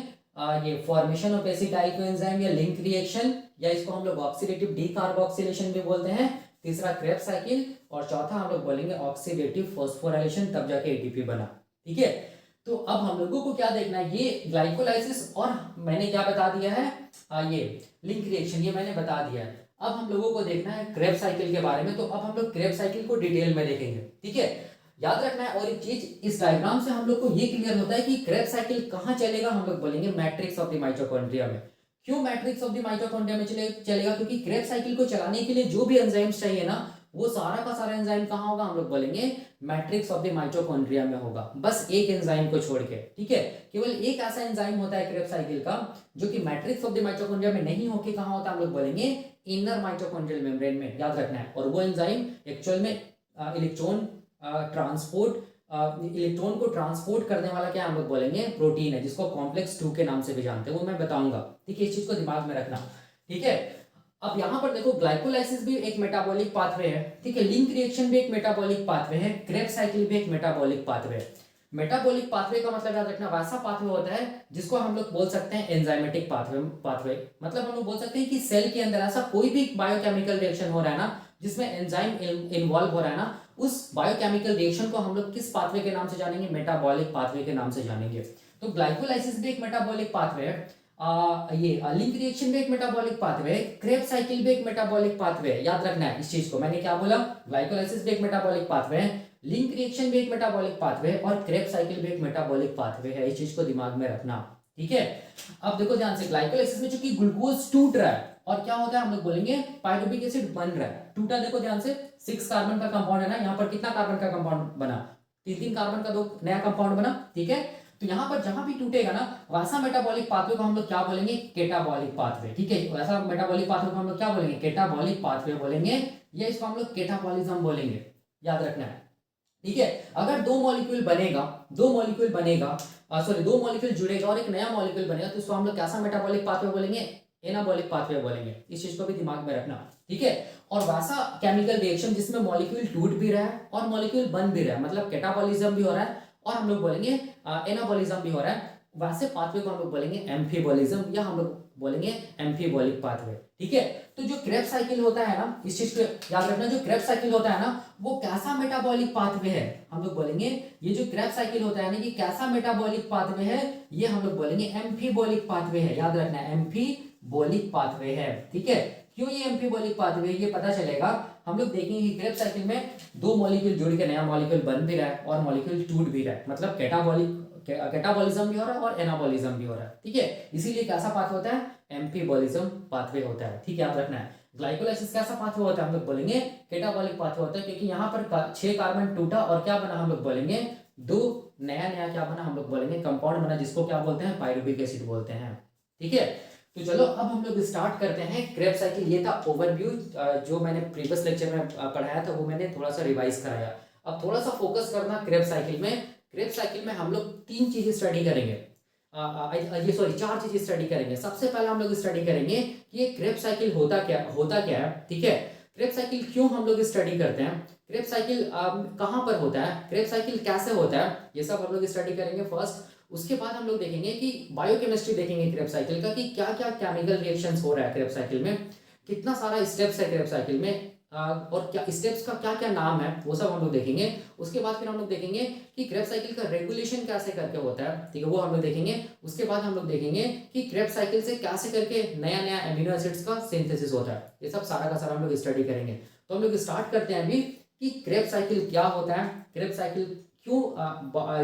[SPEAKER 1] ये फॉर्मेशन ऑफ एसिटाइल कोएंजाइम या लिंक रिएक्शन, या इसको हम लोग ऑक्सीडेटिव डीकार्बोक्सिलेशन भी बोलते हैं, तीसरा क्रेब्स साइकिल, और चौथा हम लोग बोलेंगे ऑक्सीडेटिव फॉस्फोराइलेशन, तब जाके एटीपी बना, ठीक है। तो अब हम लोगों को क्या देखना है, ये ग्लाइकोलाइसिस और मैंने क्या बता दिया है, ये लिंक रिएक्शन, ये मैंने बता दिया है। अब हम लोगों को देखना है क्रेब्स साइकिल के बारे में, तो अब हम लोग क्रेब्स साइकिल को डिटेल में देखेंगे, ठीक है। याद रखना है, और एक चीज इस डायग्राम से हम लोग को ये क्लियर होता है कि क्रेब्स साइकिल कहाँ चलेगा, हम लोग बोलेंगे मैट्रिक्स ऑफ द माइटोकॉन्ड्रिया में। क्यों मैट्रिक्स ऑफ द माइटोकॉन्ड्रिया में चलेगा, क्योंकि क्रेब्स साइकिल को चलाने के लिए जो भी एंजाइम्स चाहिए ना, वो सारा का सारा एंजाइम कहाँ होगा, हम लोग बोलेंगे मैट्रिक्स ऑफ द माइटोकॉन्ड्रिया में होगा, बस एक एंजाइम को छोड़ के, ठीक है। केवल एक ऐसा एंजाइम होता है क्रेब्स साइकिल का जो कि मैट्रिक्स ऑफ द माइटोकॉन्ड्रिया में नहीं होके कहाँ होता है, हम लोग बोलेंगे इनर माइटोकॉन्ड्रियल मेम्ब्रेन में, याद रखना है। और वो एंजाइम एक्चुअल में इलेक्ट्रॉन इलेक्ट्रॉन को ट्रांसपोर्ट करने वाला क्या हम लोग बोलेंगे, प्रोटीन है, जिसको कॉम्प्लेक्स 2 के नाम से भी जानते हैं, वो मैं बताऊंगा, ठीक है। इस चीज को दिमाग में रखना, ठीक है। अब यहाँ पर देखो, ग्लाइकोलाइसिस भी एक मेटाबॉलिक पाथवे है, ठीक है, लिंक रिएक्शन भी एक मेटाबॉलिक पाथवे है, क्रेब्स साइकिल भी एक मेटाबॉलिक पाथवे है। मेटाबॉलिक पाथवे का मतलब याद रखना, वैसा पाथवे होता है जिसको हम लोग बोल सकते हैं एंजाइमेटिक पाथवे, मतलब हम लोग बोल सकते हैं कि सेल के अंदर ऐसा कोई भी बायोकेमिकल रिएक्शन हो रहा है ना, जिसमें एंजाइम इन्वॉल्व हो रहा है ना, उस बायोकेमिकल रिएक्शन को हम लोग किस पाथवे के नाम से जानेंगे, मेटाबॉलिक पाथवे के नाम से जानेंगे। तो ग्लाइकोलाइसिस भी एक मेटाबॉलिक पाथवे है, ये लिंक रिएक्शन भी एक मेटाबॉलिक पाथवे है, क्रेब्स साइकिल भी एक मेटाबॉलिक पाथवे है, याद रखना है इस चीज को। मैंने क्या बोला, ग्लाइकोलाइसिस भी एक मेटाबॉलिक पाथवे है, लिंक रिएक्शन भी एक मेटाबॉलिक पाथवे है, और क्रेब्स साइकिल भी एक मेटाबॉलिक पाथवे है, इस चीज को दिमाग में रखना, ठीक है। अब देखो ध्यान से, ग्लाइकोलाइसिस में चूंकि ग्लूकोज टूट रहा है और क्या होता है, हम लोग बोलेंगे पाइरुविक एसिड बन रहा है, टूटा, देखो ध्यान से 6 कार्बन का कंपाउंड है ना, यहाँ पर कितना कार्बन का कंपाउंड बना, 3 कार्बन का 2 नया कंपाउंड बना, ठीक है। तो यहाँ पर जहां भी टूटेगा ना, वैसा मेटाबॉलिक पाथवे को हम लोग क्या बोलेंगे, केटाबॉलिक पाथवे, ठीक है। वैसा मेटाबॉलिक पाथवे को हम लोग क्या बोलेंगे, केटाबॉलिक पाथवे बोलेंगे, या इसको हम लोग केटाबॉलिज्म बोलेंगे, याद रखना है, ठीक है। अगर दो मॉलिक्यूल जुड़ेगा और एक नया मॉलिक्यूल बनेगा, तो उसको हम लोग कैसा मेटाबॉलिक पाथवे बोलेंगे, एनाबॉलिक पाथवे बोलेंगे, इस चीज को भी दिमाग में रखना, ठीक है। और वैसा केमिकल रिएक्शन जिसमें मॉलिक्यूल टूट भी रहा है और मॉलिक्यूल बन भी रहा है, मतलब केटाबॉलिज्म भी हो रहा है और हम लोग बोलेंगे एनाबॉलिज्म भी हो रहा है, वैसे पाथवे को हम लोग बोलेंगे एम्फीबॉलिज्म, या हम लोग बोलेंगे एम्फीबॉलिक पाथवे, ठीक है। तो जो क्रेब्स साइकिल होता है ना, इस चीज को याद रखना, जो क्रेब्स साइकिल होता है ना, वो कैसा मेटाबॉलिक पाथवे है, हम लोग बोलेंगे ये जो क्रेब्स साइकिल होता है ना, ये कैसा मेटाबॉलिक पाथवे है, ये हम लोग बोलेंगे एम्फीबॉलिक पाथवे है, याद रखना है, एम्फीबॉलिक पाथवे है, ठीक है। क्यों ये एम्फीबॉलिक पाथवे, ये पता चलेगा, हम लोग देखेंगे कि क्रेब्स साइकिल में 2 मॉलिक्यूल जुड़ के नया मॉलिक्यूल बन भी रहा है और मॉलिक्यूल टूट भी रहा है, मतलब केटाबॉलिज्म भी हो रहा है और एनाबॉलिज्म भी हो रहा है, ठीक है। इसीलिए कैसा पाथवे होता है, एम्फीबॉलिज्म पाथवे होता है, ठीक है, याद रखना है। ग्लाइकोलाइसिस कैसा पाथवे होता है, हम लोग बोलेंगे केटाबॉलिक पाथवे होता है, क्योंकि यहाँ पर 6 कार्बन टूटा और क्या बना, हम लोग बोलेंगे 2 नया क्या बना, हम लोग बोलेंगे कंपाउंड बना, जिसको क्या बोलते हैं, पाइरुविक एसिड बोलते हैं, ठीक है। तो चलो अब हम लोग स्टार्ट करते हैं क्रेब्स साइकिल। ये था ओवरव्यू, जो मैंने प्रीवियस लेक्चर में पढ़ाया था, वो मैंने थोड़ा सा रिवाइज कराया। अब थोड़ा सा फोकस करना क्रेब्स साइकिल में। क्रेब्स साइकिल में हम लोग 3 चीजें स्टडी करेंगे, ये 4 चीजें स्टडी करेंगे। सबसे पहले हम लोग स्टडी करेंगे कि ये क्रेब्स साइकिल होता क्या है, ठीक है। क्रेब्स साइकिल क्यों हम लोग स्टडी करते हैं, क्रेब्स साइकिल कहाँ पर होता है, क्रेब्स साइकिल कैसे होता है, ये सब हम लोग स्टडी करेंगे फर्स्ट। उसके बाद हम लोग देखेंगे कि बायोकेमिस्ट्री देखेंगे क्रेब्स साइकिल का, कि क्या क्या केमिकल रिएक्शंस हो रहा है क्रेब्स साइकिल में, कितना सारा स्टेप्स है क्रेब्स साइकिल में, और क्या स्टेप्स का क्या क्या नाम है, वो सब हम लोग देखेंगे। उसके बाद फिर हम लोग देखेंगे कि क्रेब्स साइकिल का रेगुलेशन कैसे करके होता है, ठीक है, वो हम लोग देखेंगे। उसके बाद हम लोग देखेंगे कि क्रेब्स साइकिल से कैसे करके नया नया एमिनो एसिड्स का सिंथेसिस होता है, ये सब सारा का सारा हम लोग स्टडी करेंगे। तो हम लोग स्टार्ट करते हैं अभी कि क्रेब्स साइकिल क्या होता है, क्रेब्स साइकिल क्यों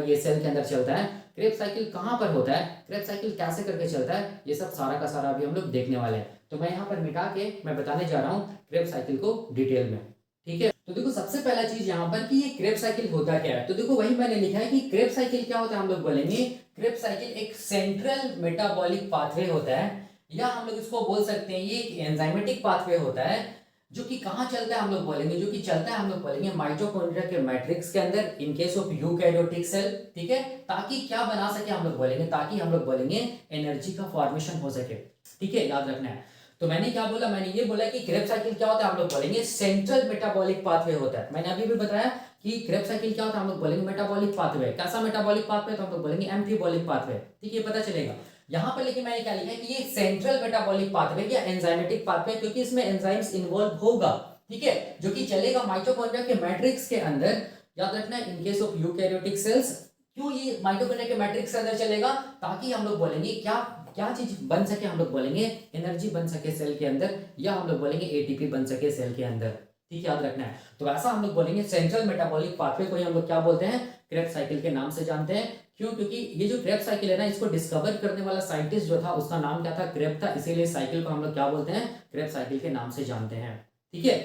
[SPEAKER 1] ये सेल के अंदर चलता है, क्रेब्स साइकिल कहाँ पर होता है, क्रेब्स साइकिल कैसे करके चलता है, ये सब सारा का सारा अभी हम लोग देखने वाले हैं। तो मैं यहाँ पर मिटा के मैं बताने जा रहा हूँ क्रेब्स साइकिल को डिटेल में, ठीक है। तो देखो सबसे पहला चीज यहाँ पर कि ये क्रेब्स साइकिल होता क्या है, तो देखो वही मैंने लिखा है कि क्रेब्स साइकिल क्या होता है, हम लोग बोलेंगे क्रेब्स साइकिल एक सेंट्रल मेटाबॉलिक पाथवे होता है, या हम लोग इसको बोल सकते हैं ये एक एंजाइमेटिक पाथवे होता है, जो कि कहाँ चलता है, हम लोग बोलेंगे जो कि चलता है, हम लोग बोलेंगे माइटोकॉन्ड्रिया के मैट्रिक्स के अंदर in case of eukaryotic cell, ठीक है। ताकि क्या बना सके, हम लोग बोलेंगे ताकि हम लोग बोलेंगे एनर्जी का फॉर्मेशन हो सके, ठीक है, याद रखना है। तो मैंने क्या बोला, मैंने ये बोला कि क्रेब्स साइकिल क्या होता है, हम लोग बोलेंगे सेंट्रल मेटाबॉलिक पाथवे होता है। मैंने अभी भी बताया कि क्रेब्स साइकिल क्या होता है, हम लोग बोलेंगे मेटाबॉलिक पाथवे। कैसा मेटाबॉलिक पाथवे, तो हम लोग बोलेंगे एम्फीबॉलिक पाथवे। ठीक है, पता चलेगा यहाँ पर। लेकिन मैंने क्या लिखा है कि ये सेंट्रल मेटाबॉलिक पाथवे या एंजाइमेटिक पाथवे, क्योंकि इसमें एंजाइम्स इन्वॉल्व होगा, ठीक है, जो कि चलेगा माइटोकॉन्ड्रिया के मैट्रिक्स के अंदर। याद रखना इन केस ऑफ यूकैरियोटिक सेल्स, क्यों ये माइटोकॉन्ड्रिया के मैट्रिक्स के अंदर चलेगा, ताकि हम लोग बोलेंगे क्या क्या चीज बन सके, हम लोग बोलेंगे एनर्जी बन सके सेल के अंदर, या हम लोग बोलेंगे एटीपी बन सके सेल के अंदर। ठीक, याद रखना है। तो ऐसा हम लोग बोलेंगे सेंट्रल मेटाबॉलिक पाथवे को हम लोग क्या बोलते हैं, क्रेब्स साइकिल के नाम से जानते हैं। क्यों, क्योंकि ये जो क्रेब्स साइकिल है ना, इसको डिस्कवर करने वाला साइंटिस्ट जो था उसका नाम क्या था, क्रेब था, इसीलिए साइकिल को हम लोग क्या बोलते हैं, क्रेब्स साइकिल के नाम से जानते हैं। ठीक है,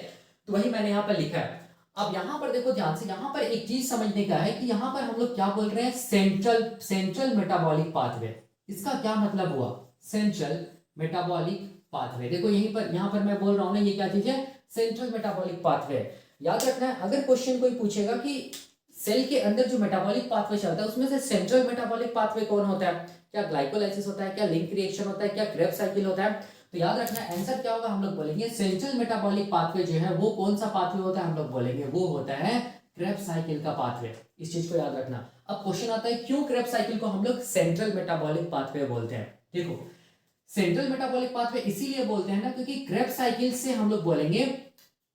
[SPEAKER 1] तो वही मैंने यहाँ पर लिखा है। अब यहाँ पर देखो ध्यान से, यहाँ पर एक चीज समझने का है कि यहाँ पर हम लोग क्या बोल रहे हैं, सेंट्रल मेटाबॉलिक पाथवे। इसका क्या मतलब हुआ, सेंट्रल मेटाबॉलिक पाथवे। देखो यहीं पर, यहाँ पर मैं बोल रहा हूं ना, ये क्या चीज है, सेंट्रल मेटाबॉलिक पाथवे। याद रखना है, अगर क्वेश्चन कोई पूछेगा कि सेल के अंदर जो मेटाबॉलिक पाथवे चलता है उसमें से सेंट्रल मेटाबॉलिक पाथवे कौन होता है, क्या ग्लाइकोलाइसिस होता है, क्या लिंक रिएक्शन होता है, क्या क्रेब्स साइकिल होता है, तो याद रखना आंसर क्या होगा, हम लोग बोलेंगे सेंट्रल मेटाबॉलिक पाथवे जो है वो कौन सा पाथवे होता है, हम लोग बोलेंगे वो होता है क्रेब्स साइकिल का पाथवे। इस चीज को याद रखना। अब क्वेश्चन आता है क्यों क्रेब्स साइकिल को हम लोग सेंट्रल मेटाबॉलिक पाथवे बोलते हैं। देखो सेंट्रल मेटाबॉलिक पाथवे इसीलिए बोलते हैं ना, क्योंकि क्रेब्स साइकिल से हम लोग बोलेंगे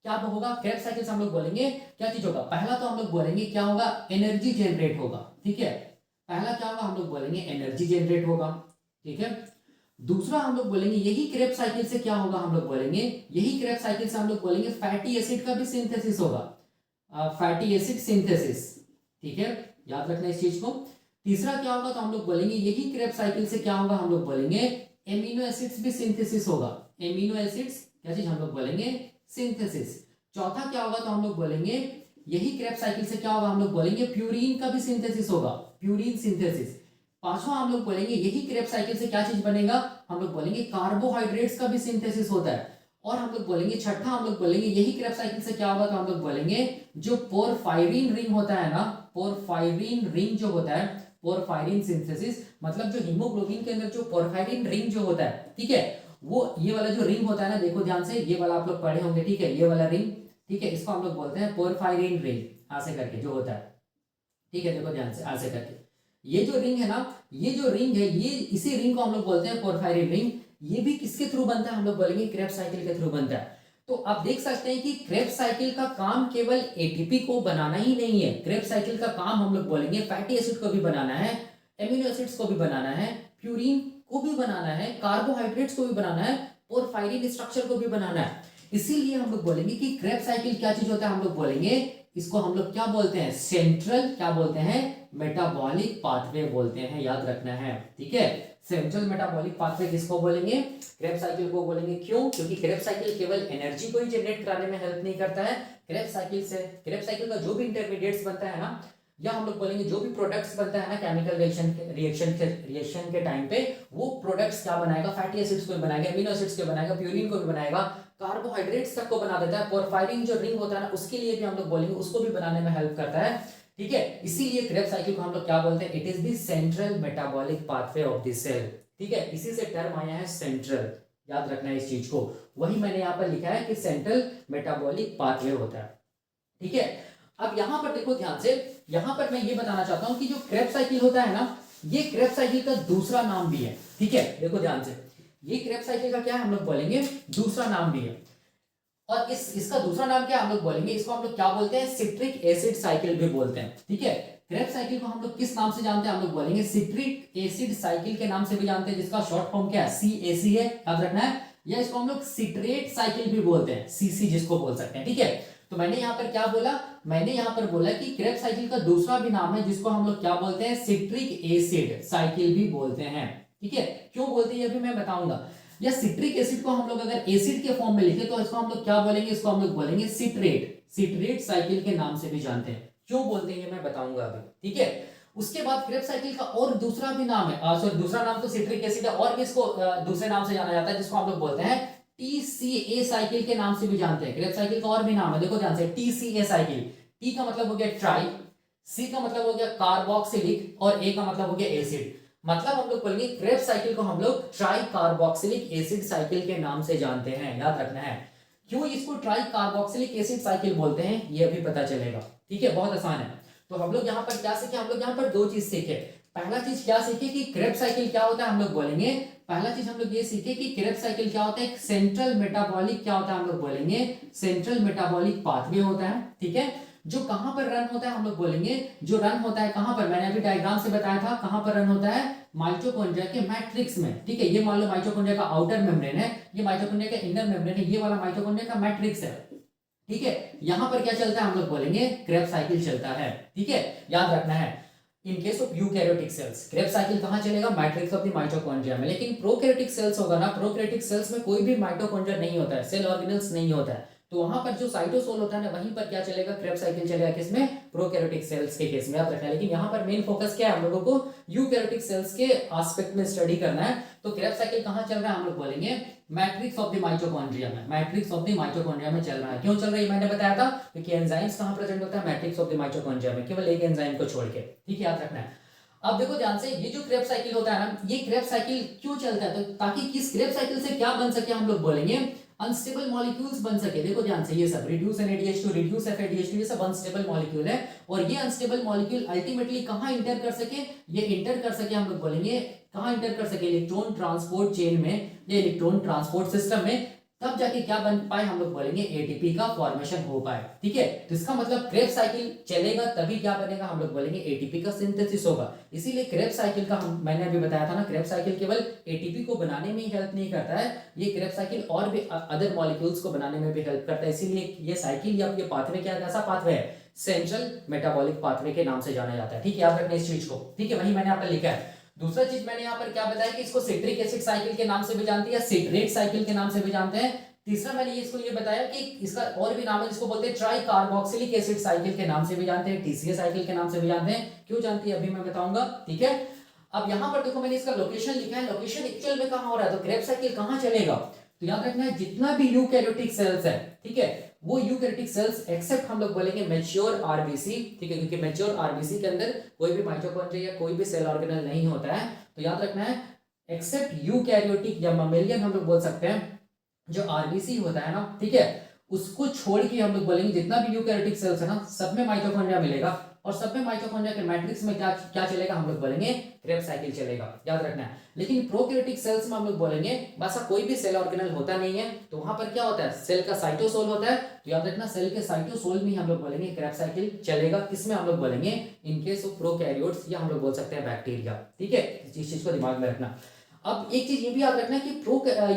[SPEAKER 1] क्या होगा, क्रेब्स साइकिल से हम लोग बोलेंगे क्या चीज होगा, पहला तो हम लोग बोलेंगे क्या होगा, एनर्जी जनरेट होगा। ठीक है, पहला क्या होगा, हम लोग बोलेंगे एनर्जी जनरेट होगा। ठीक है, दूसरा हम लोग बोलेंगे यही क्रेब्स साइकिल से क्या होगा, हम लोग बोलेंगे यही क्रेब्स साइकिल से हम लोग बोलेंगे फैटी एसिड का भी सिंथेसिस होगा, फैटी एसिड सिंथेसिस। ठीक है, याद रखना इस चीज को। तीसरा क्या होगा, तो हम लोग बोलेंगे यही क्रेब्स साइकिल से क्या होगा, हम लोग बोलेंगे एमिनो एसिड्स भी सिंथेसिस होगा। एमिनो एसिड्स क्या चीज, हम लोग बोलेंगे सिंथेसिस। चौथा क्या होगा, तो हम लोग बोलेंगे यही क्रेब्स साइकिल से क्या होगा, हम लोग बोलेंगे प्यूरिन का भी सिंथेसिस होगा, प्यूरिन सिंथेसिस। पांचवा हम लोग बोलेंगे यही क्रेब्स साइकिल से क्या चीज बनेगा, हम लोग बोलेंगे कार्बोहाइड्रेट्स का भी सिंथेसिस होता है। और हम लोग बोलेंगे छठा, हम लोग बोलेंगे यही क्रेब्स साइकिल से क्या होगा, तो हम लोग बोलेंगे जो पोरफायरिन रिंग होता है ना, पोरफायरिन रिंग जो होता है, पोरफायरिन सिंथेसिस, मतलब जो हीमोग्लोबिन के अंदर जो पोरफायरिन रिंग जो होता है, ठीक है, वो ये वाला जो रिंग होता है ना, देखो ध्यान से, ये वाला आप लोग पढ़े होंगे, ठीक है, ये वाला रिंग, ठीक है, इसको हम लोग बोलते हैं पोरफायरिन रिंग, ऐसे करके जो होता है। ठीक है, देखो ध्यान से, ऐसे करके ये जो रिंग है ना, ये जो रिंग है, ये इसी रिंग को हम लोग बोलते हैं पोरफायरिन रिंग। ये भी किसके थ्रू बनता है, हम लोग बोलेंगे क्रेब्स साइकिल के थ्रू बनता है। तो आप देख सकते हैं कि क्रेब्स साइकिल का काम केवल एटीपी को बनाना ही नहीं है, क्रेब्स साइकिल का काम हम लोग बोलेंगे फैटी एसिड को भी बनाना है, एमिनो एसिड्स को भी बनाना है, प्यूरिन को भी बनाना है, कार्बोहाइड्रेट्स को भी बनाना है, पोरफायरिन स्ट्रक्चर को भी बनाना है। इसीलिए हम लोग बोलेंगे कि क्रेब्स साइकिल क्या चीज होता है, हम लोग बोलेंगे इसको हम लोग क्या बोलते हैं, सेंट्रल क्या बोलते हैं, मेटाबॉलिक पाथवे बोलते हैं। याद रखना है, ठीक है, सेंट्रल मेटाबॉलिक पाथवे किसको बोलेंगे, क्रेब्स साइकिल को बोलेंगे। क्यों, क्योंकि क्रेब्स साइकिल केवल एनर्जी को ही जनरेट कराने में हेल्प नहीं करता है, क्रेब्स साइकिल से, क्रेब्स साइकिल का जो भी इंटरमीडिएट्स बनता है ना, या हम लोग बोलेंगे जो भी प्रोडक्ट्स बनता है ना केमिकल रिएक्शन के टाइम पे, वो प्रोडक्ट्स क्या बनाएगा, फैटी एसिड्स को भी बनाएगा, एमिनो एसिड्स को बनाएगा, प्यूरिन को भी बनाएगा, कार्बोहाइड्रेट्स तक को बना देता है। पोरफायरिन जो रिंग होता है ना, उसके लिए भी हम लोग बोलेंगे उसको भी बनाने में हेल्प करता है। ठीक है, इसीलिए क्रेब्स साइकिल को हम लोग क्या बोलते हैं, it is the central metabolic pathway of the cell. ठीक है, इसी से टर्म आया है सेंट्रल, याद रखना है इस चीज को। वही मैंने यहाँ पर लिखा है कि सेंट्रल मेटाबॉलिक पाथवे होता है। ठीक है, अब यहां पर देखो ध्यान से, यहां पर मैं ये बताना चाहता हूं कि जो क्रेब्स साइकिल होता है ना, ये क्रेब्स साइकिल का दूसरा नाम भी है। ठीक है, देखो ध्यान से, ये क्रेब्स साइकिल का क्या है, हम लोग बोलेंगे दूसरा नाम भी है। और इसका दूसरा नाम क्या हम लोग बोलेंगे, इसको हम लोग क्या बोलते हैं, सिट्रिक एसिड साइकिल भी बोलते हैं। ठीक है, क्रेब्स साइकिल को हम लोग किस नाम से जानते हैं, हम लोग बोलेंगे सिट्रिक एसिड साइकिल के नाम से भी जानते हैं, जिसका शॉर्ट फॉर्म क्या है, CAC है, याद रखना है। या इसको हम लोग सिट्रेट साइकिल भी बोलते हैं, CC जिसको बोल सकते हैं। ठीक है, तो मैंने यहाँ पर क्या बोला, मैंने यहाँ पर बोला कि क्रेब्स साइकिल का दूसरा भी नाम है जिसको हम लोग क्या बोलते हैं, सिट्रिक एसिड साइकिल भी बोलते हैं। ठीक है, क्यों बोलते हैं ये भी मैं बताऊंगा। या सिट्रिक एसिड को हम लोग अगर एसिड के फॉर्म में लिखे तो इसको हम लोग क्या बोलेंगे, इसको हम लोग बोलेंगे सिट्रेट साइकिल के नाम से भी जानते हैं। क्यों बोलते हैं ये मैं बताऊंगा अभी। ठीक है, उसके बाद क्रेब्स साइकिल का और दूसरा भी नाम है, सॉरी दूसरा नाम तो सिट्रिक एसिड है, और भी इसको दूसरे नाम से जाना जाता है, जिसको हम लोग बोलते हैं TCA साइकिल के नाम से भी जानते हैं। क्रेब्स साइकिल का और भी नाम है, देखो ध्यान से, TCA साइकिल। T का मतलब हो गया ट्राई, C का मतलब हो गया कार्बोक्सिलिक, और A का मतलब हो गया एसिड। मतलब हम लोग बोलेंगे क्रेब्स साइकिल को हम लोग ट्राई कार्बोक्सिलिक एसिड साइकिल के नाम से जानते हैं, याद रखना है। क्यों इसको ट्राई कार्बोक्सिलिक एसिड साइकिल बोलते हैं ये अभी पता चलेगा, ठीक है, बहुत आसान है। तो हम लोग यहाँ पर क्या सीखे, हम लोग यहाँ पर दो चीज सीखे। पहला चीज क्या सीखे कि क्रेब्स साइकिल क्या होता है, हम लोग बोलेंगे पहला चीज हम लोग ये सीखे कि क्रेब्स साइकिल क्या होता है, एक सेंट्रल मेटाबॉलिक क्या होता है, हम लोग बोलेंगे सेंट्रल मेटाबॉलिक पाथवे होता है, ठीक है, जो कहां पर रन होता है, हम लोग बोलेंगे जो रन होता है कहां पर, मैंने अभी डायग्राम से बताया था कहां पर रन होता है, माइटोकॉन्ड्रिया के मैट्रिक्स में, ठीक है। ये मान लो माइटोकॉन्ड्रिया का आउटर मेम्ब्रेन है, ये माइटोकॉन्ड्रिया का इनर मेम्ब्रेन है, ये वाला माइटोकॉन्ड्रिया का मैट्रिक्स है, ठीक है। यहां पर क्या चलता है, हम लोग बोलेंगे क्रेब्स साइकिल चलता है, ठीक है, याद रखना है। इन case of eukaryotic cells Krebs cycle कहां चलेगा, मैट्रिक्स ऑफ द माइटोकॉन्ड्रिया में। लेकिन प्रोकैरियोटिक सेल्स होगा ना, प्रोकैरियोटिक सेल्स में कोई भी माइटोकॉन्ड्रिया नहीं होता है, सेल ऑर्गेनेल्स नहीं होता है, तो वहां पर जो साइटोसोल होता है ना, वहीं पर क्या चलेगा, क्रेब्स साइकिल चलेगा, किसमें, प्रोकैरियोटिक सेल्स के केस में, याद रखना है। लेकिन यहाँ पर मेन फोकस क्या है, हम लोगों को यूकैरियोटिक सेल्स के एस्पेक्ट में स्टडी करना है। तो क्रेब्स साइकिल कहां चल रहा है, हम लोग बोलेंगे मैट्रिक्स ऑफ द माइटोकॉन्ड्रिया में, मैट्रिक्स ऑफ द माइटोकॉन्ड्रिया में चल रहा है। क्यों चल रहा है मैंने बताया था, क्योंकि एंजाइम्स कहां प्रेजेंट होता है, मैट्रिक्स ऑफ द माइटोकॉन्ड्रिया में, केवल एक एंजाइम को छोड़ के, ठीक है, याद रखना है। अब देखो ध्यान से, ये जो क्रेब्स साइकिल होता है ना, ये क्रेब्स साइकिल क्यों चलता है, तो ताकि किस क्रेब्स साइकिल से क्या बन सके, हम लोग बोलेंगे अनस्टेबल मॉलिक्यूल्स बन सके। देखो ध्यान से, ये सब रिड्यूस NADH2, रिड्यूस FADH2, ये सब अनस्टेबल मॉलिक्यूल है, और ये अनस्टेबल मॉलिक्यूल अल्टीमेटली कहां इंटर कर सके, ये इंटर कर सके, हम लोग बोलेंगे कहां इंटर कर सके, इलेक्ट्रॉन ट्रांसपोर्ट चेन में या इलेक्ट्रॉन ट्रांसपोर्ट सिस्टम में, तब जाके क्या बन पाए, हम लोग बोलेंगे ATP का फॉर्मेशन हो पाए, ठीक है। तो इसका मतलब क्रेब्स साइकिल चलेगा तभी क्या बनेगा, हम लोग बोलेंगे ATP का सिंथेसिस होगा। इसीलिए क्रेब्स साइकिल का मैंने अभी बताया था ना, क्रेब्स साइकिल केवल ATP को बनाने में ही हेल्प नहीं करता है, ये क्रेब्स साइकिल और भी अदर मॉलिक्यूल्स को बनाने में भी हेल्प करता है। इसीलिए ये साइकिल या ये पाथवे क्या कैसा पाथवे है, सेंट्रल मेटाबॉलिक पाथवे के नाम से जाना जाता है, ठीक है, याद रखना इस चीज को, ठीक है। वही मैंने यहाँ पर लिखा है। दूसरा चीज मैंने यहाँ पर क्या बताया कि इसको सिट्रिक एसिड साइकिल के नाम से भी जानते हैं, सिट्रेट साइकिल के नाम से भी जानते हैं। तीसरा मैंने इसको ये बताया कि इसका और भी नाम है, जिसको बोलते हैं ट्राई कार्बोक्सिलिक एसिड साइकिल के नाम से भी जानते हैं, TCA साइकिल के नाम से भी जानते हैं। क्यों जानते हैं अभी मैं बताऊंगा, ठीक है। अब यहाँ पर देखो मैंने इसका लोकेशन लिखा है, लोकेशन एक्चुअल में कहाँ हो रहा है, तो क्रेब्स साइकिल कहाँ चलेगा, तो याद रखना है जितना भी यूकैरियोटिक सेल्स है, ठीक है, वो यूकैरियोटिक सेल्स एक्सेप्ट हम लोग बोलेंगे मैच्योर RBC, ठीक है, क्योंकि मैच्योर RBC के अंदर कोई भी माइटोकॉन्ड्रिया या कोई भी सेल ऑर्गेनल नहीं होता है, तो याद रखना है एक्सेप्ट यूकैरियोटिक या ममेलियन हम लोग बोल सकते हैं, जो RBC होता है ना, ठीक है, उसको छोड़ के हम लोग बोलेंगे जितना भी यूकैरियोटिक सेल्स है ना, सब में माइटोकॉन्ड्रिया मिलेगा, और सब में माइटोकॉन्ड्रिया के मैट्रिक्स में क्या क्या चलेगा, हम लोग बोलेंगे क्रेब्स साइकिल चलेगा, याद रखना है। लेकिन प्रोकैरियोटिक सेल्स में हम लोग बोलेंगे वैसा कोई भी सेल ऑर्गेनल होता नहीं है, तो वहां पर क्या होता है, सेल का साइटोसोल होता है, तो याद रखना सेल के साइटोसोल में हम लोग बोलेंगे क्रेब्स साइकिल चलेगा। किसमें, हम लोग बोलेंगे इन केस ऑफ प्रोकैरियोट्स, या हम लोग बोल सकते हैं बैक्टीरिया, ठीक है, इस चीज को दिमाग में रखना। अब एक चीज ये भी याद रखना है कि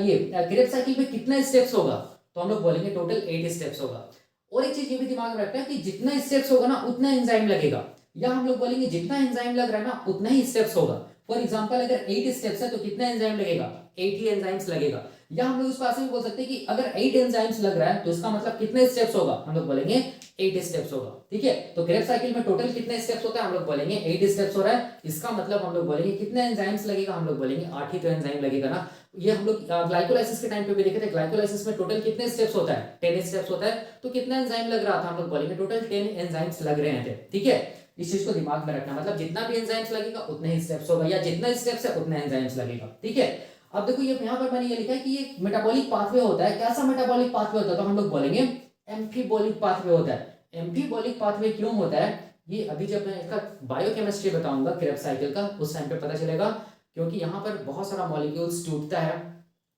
[SPEAKER 1] ये क्रेब्स साइकिल में कितना स्टेप्स होगा, तो हम लोग बोलेंगे टोटल 8 स्टेप्स होगा। और एक चीज ये भी दिमाग में रखना है कि जितना स्टेप्स होगा ना उतना एंजाइम लगेगा, या हम लोग बोलेंगे जितना एंजाइम लग रहा है ना उतना ही स्टेप्स होगा। फॉर एग्जांपल अगर 8 स्टेप्स है तो कितना एंजाइम लगेगा, 8 ही एंजाइम्स लगेगा। या हम लोग उसको ऐसे भी बोल सकते हैं कि अगर 8 एंजाइम्स लग रहा है तो इसका मतलब कितने स्टेप्स होगा, हम लोग बोलेंगे 8 स्टेप्स होगा, ठीक है। तो क्रेब्स साइकिल में टोटल कितने स्टेप्स होता है, हम लोग बोलेंगे 8 स्टेप्स हो रहा है। इसका मतलब हम लोग बोलेंगे कितने एंजाइम्स लगेगा, हम लोग बोलेंगे 8 ही तो एंजाइम लगेगा ना। ये हम लोग ग्लाइकोलाइसिस के टाइम पे भी देखे थे, ग्लाइकोलाइसिस में टोटल कितने स्टेप्स होता है, 10 स्टेप्स होता है, तो कितना एंजाइम लग रहा था, हम लोग बोलेंगे टोटल 10 एंजाइम्स लग रहे थे, ठीक है। इस चीज को दिमाग में रखना, मतलब जितना भी एंजाइम्स लगेगा उतने ही स्टेप्स होगा, या जितना स्टेप्स है उतने एंजाइम्स लगेगा, ठीक है। अब देखो ये यहाँ पर मैंने ये लिखा है कि ये मेटाबॉलिक पाथवे होता है, कैसा मेटाबॉलिक पाथवे होता है, तो हम लोग बोलेंगे एम्फीबॉलिक पाथवे होता है। एम्फीबॉलिक पाथवे क्यों होता है, ये अभी जब मैं इसका बायोकेमिस्ट्री बताऊंगा क्रेब्स साइकिल का, उस टाइम पे पता चलेगा, क्योंकि यहाँ पर बहुत सारा मॉलिक्यूल्स टूटता है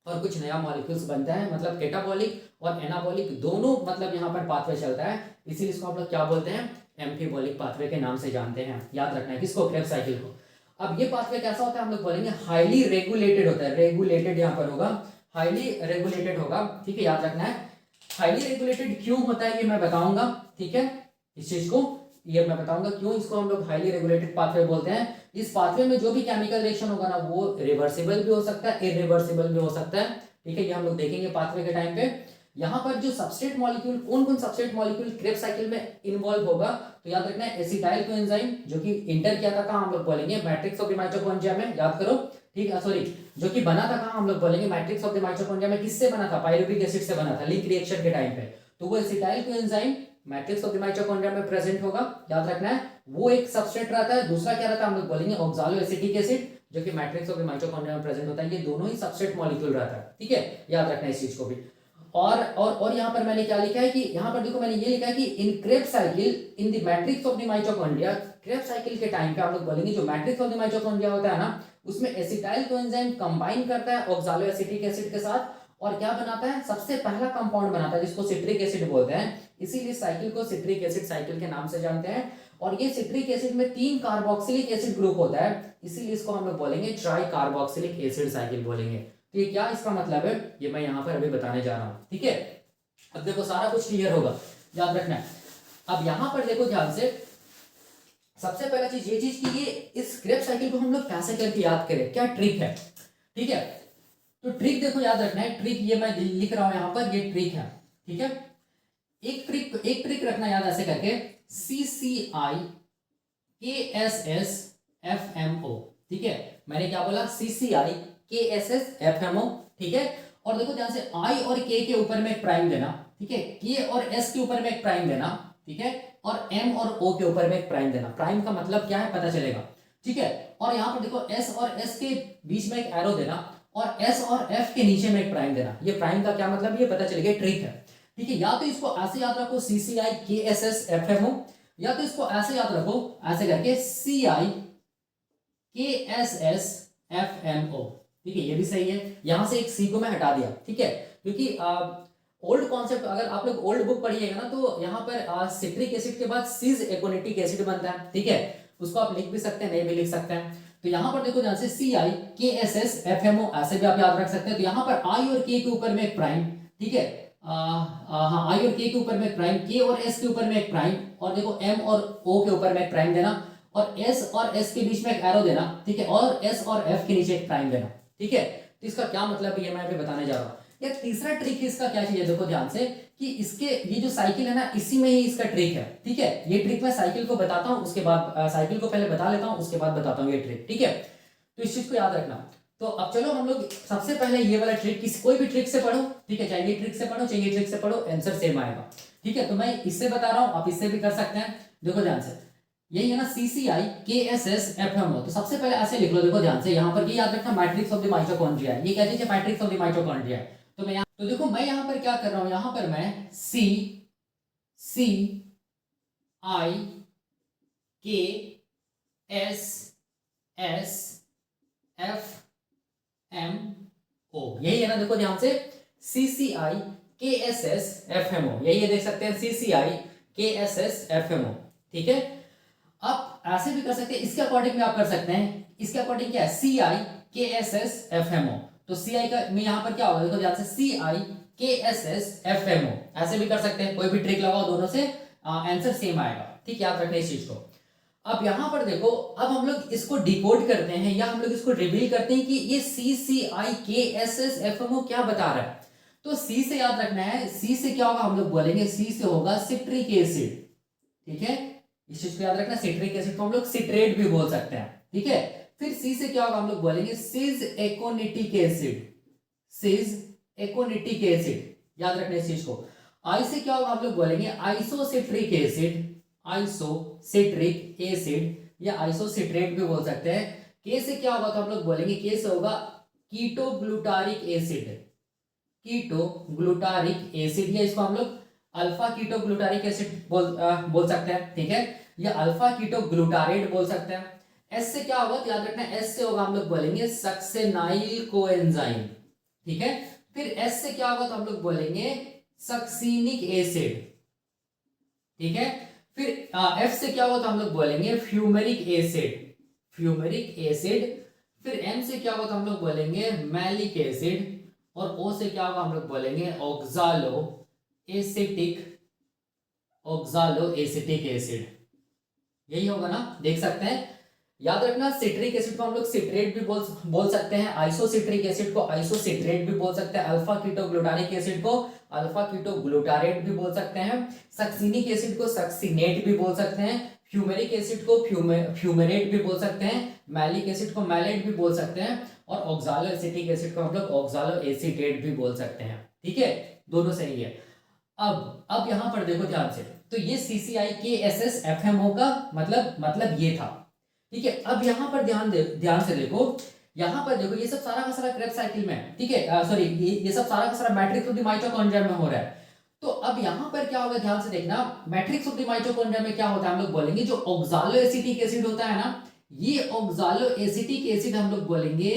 [SPEAKER 1] और कुछ नया मॉलिक्यूल्स बनता है, मतलब कैटाबॉलिक और एनाबॉलिक दोनों मतलब यहाँ पर पाथवे चलता है, इसीलिए इसको हम लोग क्या बोलते हैं, एम्फीबॉलिक पाथवे के नाम से जानते हैं, याद रखना है किसको, क्रेब्स साइकिल को। अब ये पाथवे कैसा होता है, हम लोग बोलेंगे हाईली रेगुलेटेड होता है, रेगुलेटेड यहाँ पर होगा, हाईली रेगुलेटेड होगा, ठीक है, याद रखना है। हाईली रेगुलेटेड क्यों होता है ये मैं बताऊंगा, ठीक है, इस चीज को ये मैं बताऊंगा क्यों इसको हम लोग हाईली रेगुलेटेड पाथवे बोलते हैं। इस पाथवे में जो भी केमिकल रिएक्शन होगा ना वो रिवर्सिबल भी हो सकता है, इरिवर्सिबल भी हो सकता है, ठीक है, ये हम लोग देखेंगे पाथवे के टाइम पे। यहाँ पर जो सबस्ट्रेट मॉलिक्यूल, कौन कौन सबस्ट्रेट मॉलिक्यूल क्रेब्स साइकिल में इन्वॉल्व होगा, तो याद रखना है एसिटाइल कोएंजाइम, जो कि इंटर किया था कहाँ, हम लोग बोलेंगे मैट्रिक्स ऑफ द माइटोकॉन्ड्रिया में, याद करो, ठीक है, सॉरी, जो कि बना था कहाँ, हम लोग बोलेंगे मैट्रिक्स ऑफ द माइटोकॉन्ड्रिया में, किससे बना था, पायरुविक एसिड से बना था, लिंक रिएक्शन के टाइम पे, तो वो acetyl coenzyme matrix of the mitochondria में प्रेजेंट होगा, याद रखना है। वो एक सबस्ट्रेट रहता है, दूसरा क्या रहता है, हम लोग बोलेंगे ऑक्सालो एसिटिक एसिड, जो कि मैट्रिक्स ऑफ द माइटोकॉन्ड्रिया में प्रेजेंट होता है, ये दोनों ही सबस्ट्रेट मॉलिक्यूल रहता है, ठीक है, याद रखना इस चीज को भी। और यहाँ पर मैंने क्या लिखा है कि यहाँ पर देखो मैंने ये लिखा है कि in Krebs cycle in the matrix of the mitochondria, Krebs cycle के टाइम पे आप लोग बोलेंगे जो मैट्रिक्स ऑफ द माइटोकॉन्ड्रिया होता है ना, उसमें एसिटाइल कोएंजाइम कंबाइन करता है ऑक्सालो एसिटिक एसिड के साथ और क्या बनाता है, सबसे पहला कंपाउंड बनाता है जिसको सिट्रिक एसिड बोलते हैं, इसीलिए साइकिल को सिट्रिक एसिड साइकिल के नाम से जानते हैं। और ये सिट्रिक एसिड में 3 कार्बोक्सिलिक एसिड ग्रुप होता है, इसीलिए इसको हम लोग बोलेंगे ट्राई कार्बोक्सिलिक एसिड साइकिल बोलेंगे। तो ये क्या इसका मतलब है, ये मैं यहाँ पर अभी बताने जा रहा हूँ, ठीक है। अब देखो सारा कुछ क्लियर होगा, याद रखना है। अब यहाँ पर देखो ध्यान से, सबसे पहला चीज ये चीज कि ये इस क्रेब्स साइकिल को हम लोग कैसे करके याद करें, क्या ट्रिक है, ठीक है। तो ट्रिक देखो याद रखना है, ट्रिक ये मैं लिख रहा हूं यहाँ पर, ये ट्रिक है, ठीक है। एक ट्रिक रखना याद ऐसे करके, CCI KSS FMO, ठीक है। मैंने क्या बोला, CCI KSS FMO, ठीक है। और देखो ध्यान से, I और K के ऊपर में एक प्राइम देना, ठीक है, K और S के ऊपर में एक प्राइम देना, ठीक है, और M और O के ऊपर में एक प्राइम देना। प्राइम का मतलब क्या है पता चलेगा, ठीक है। और यहाँ पर देखो S और S के बीच में एक एरो देना और S और F के नीचे में एक प्राइम देना। ये प्राइम का क्या मतलब, ये पता चलेगा, ट्रिक है, ठीक है। या तो इसको ऐसे याद रखो CCI KSS FMO, या तो इसको ऐसे याद रखो ऐसे करके CI KSS FMO, ठीक है, ये भी सही है। यहां से एक C को मैं हटा दिया, ठीक है, क्योंकि ओल्ड कॉन्सेप्ट अगर आप लोग ओल्ड बुक पढ़िएगा ना तो यहाँ पर सिट्रिक एसिड के बाद सिस एकोनिटिक एसिड बनता है, ठीक है। उसको आप लिख भी सकते हैं, नहीं भी लिख सकते हैं। तो यहाँ पर देखो ध्यान से CI KSS FMO ऐसे भी आप याद रख सकते हैं। तो यहाँ पर I और K के ऊपर में एक प्राइम, ठीक है, हाँ I और K के ऊपर में एक प्राइम, K और S के ऊपर में एक प्राइम, और देखो M और O के ऊपर में एक प्राइम देना, और S और S के बीच में एक एरो देना, ठीक है, और S और F के नीचे एक प्राइम देना, ठीक है। तो इसका क्या मतलब है ये मैं अभी बताने जा रहा हूँ। या तीसरा ट्रिक इसका क्या चाहिए, देखो ध्यान से कि इसके ये जो साइकिल है ना, इसी में ही इसका ट्रिक है, ठीक है। ये ट्रिक मैं साइकिल को बताता हूँ, उसके बाद साइकिल को पहले बता लेता हूँ, उसके बाद बताता हूँ ये ट्रिक, ठीक है। तो इस चीज को याद रखना। तो अब चलो हम लोग सबसे पहले ये वाला ट्रिक, किसी कोई भी ट्रिक से पढ़ो, ठीक है, चाहे ये ट्रिक से पढ़ो चाहे ये ट्रिक से पढ़ो, आंसर सेम आएगा, ठीक है। तो मैं इससे बता रहा हूँ, आप इससे भी कर सकते हैं। देखो ध्यान से, यही है ना CCI KSS FMO। तो सबसे पहले ऐसे लिख लो, देखो ध्यान से, यहाँ पर ये याद रखना मैट्रिक्स ऑफ द माइटोकॉन्ड्रिया, ये क्या चीज है, मैट्रिक्स ऑफ द माइटोकॉन्ड्रिया। तो मैं तो देखो मैं यहाँ पर क्या कर रहा हूँ, यहाँ पर मैं CCI KSS FMO, यही है ना, देखो ध्यान से CCI KSS FMO, यही है, देख सकते हैं CCI KSS FMO, ठीक है। आप ऐसे भी कर सकते हैं, इसके अकॉर्डिंग भी आप कर सकते हैं। इसके अकॉर्डिंग क्या है, CI KSS FMO। तो CI का में यहां पर क्या होगा, देखो ध्यान से CI KSS FMO ऐसे भी कर सकते हैं, कोई भी ट्रिक लगाओ, दोनों से आंसर सेम आएगा, ठीक है, याद रखना इस चीज को। अब यहां पर देखो, अब हम लोग इसको डिकोड करते हैं या हम लोग इसको रिवील करते हैं कि ये CCI KSS FMO क्या बता रहा है। तो C से याद रखना है, C से क्या होगा, हम लोग बोलेंगे C से होगा सिट्रिक एसिड, ठीक है, इस चीज को याद रखना। सिट्रिक एसिड को हम लोग सिट्रेट भी बोल सकते हैं, ठीक है। फिर सी से क्या होगा, हम लोग बोलेंगे सिस एकोनिटिक एसिड, सिस एकोनिटिक एसिड, याद रखना इस चीज को। आई से क्या होगा, हम लोग बोलेंगे आइसोसिट्रिक एसिड, आइसोसिट्रिक एसिड या आइसोसिट्रेट भी बोल सकते हैं। के से क्या होगा, तो हम लोग बोलेंगे के से होगा कीटोग्लूटारिक एसिड, कीटोग्लूटारिक एसिड, या इसको हम लोग अल्फा कीटोग्लूटारिक एसिड बोल सकते हैं, ठीक है, या अल्फा कीटोग्लूटारेट बोल सकते हैं। एस से क्या होगा, तो याद रखना एस से होगा, हम लोग बोलेंगे सक्सेनाइल कोएंजाइम, ठीक है। फिर एस से क्या होगा, तो हम लोग बोलेंगे सक्सिनिक एसिड, ठीक है। फिर एफ से क्या होगा, तो हम लोग बोलेंगे फ्यूमेरिक एसिड, फ्यूमेरिक एसिड। फिर एम से क्या होगा, तो हम लोग बोलेंगे मैलिक एसिड, और ओ से क्या होगा, हम लोग बोलेंगे oxalo acetic, oxalo acetic acid, यही होगा ना, देख सकते हैं। याद रखना सिट्रिक एसिड को हम लोग सिट्रेट भी बोल सकते हैं, आइसोसिट्रिक एसिड को आइसोसिट्रेट भी बोल सकते हैं, अल्फा कीटोग्लूटारिक एसिड को अल्फा कीटोग्लूटारेट भी बोल सकते हैं, सक्सिनिक एसिड को सक्सिनेट भी बोल सकते हैं, फ्यूमेरिक एसिड को फ्यूमेरेट भी बोल सकते हैं, मैलिक एसिड को मैलेट भी बोल सकते हैं, और ऑक्सालो एसिटिक एसिड को हम लोग ऑक्सालो एसिटेट भी बोल सकते हैं, ठीक है, दोनों सही है। अब यहां पर देखो ध्यान से, तो ये CCI KSS FMO का मतलब ये था, ठीक है, अब यहाँ पर ध्यान से देखो, यहाँ पर देखो ये सब सारा का सारा क्रेब्स साइकिल में है, ठीक है, सॉरी ये सब सारा का सारा मैट्रिक्स ऑफ द माइटोकॉन्ड्रिया में हो रहा है। तो अब यहाँ पर क्या होगा, ध्यान से देखना, मैट्रिक्स ऑफ द माइटोकॉन्ड्रिया में क्या होता है, हम लोग बोलेंगे जो ऑक्सालो एसिटिक एसिड होता है ना, ये ऑक्सालो एसिटिक एसिड हम लोग बोलेंगे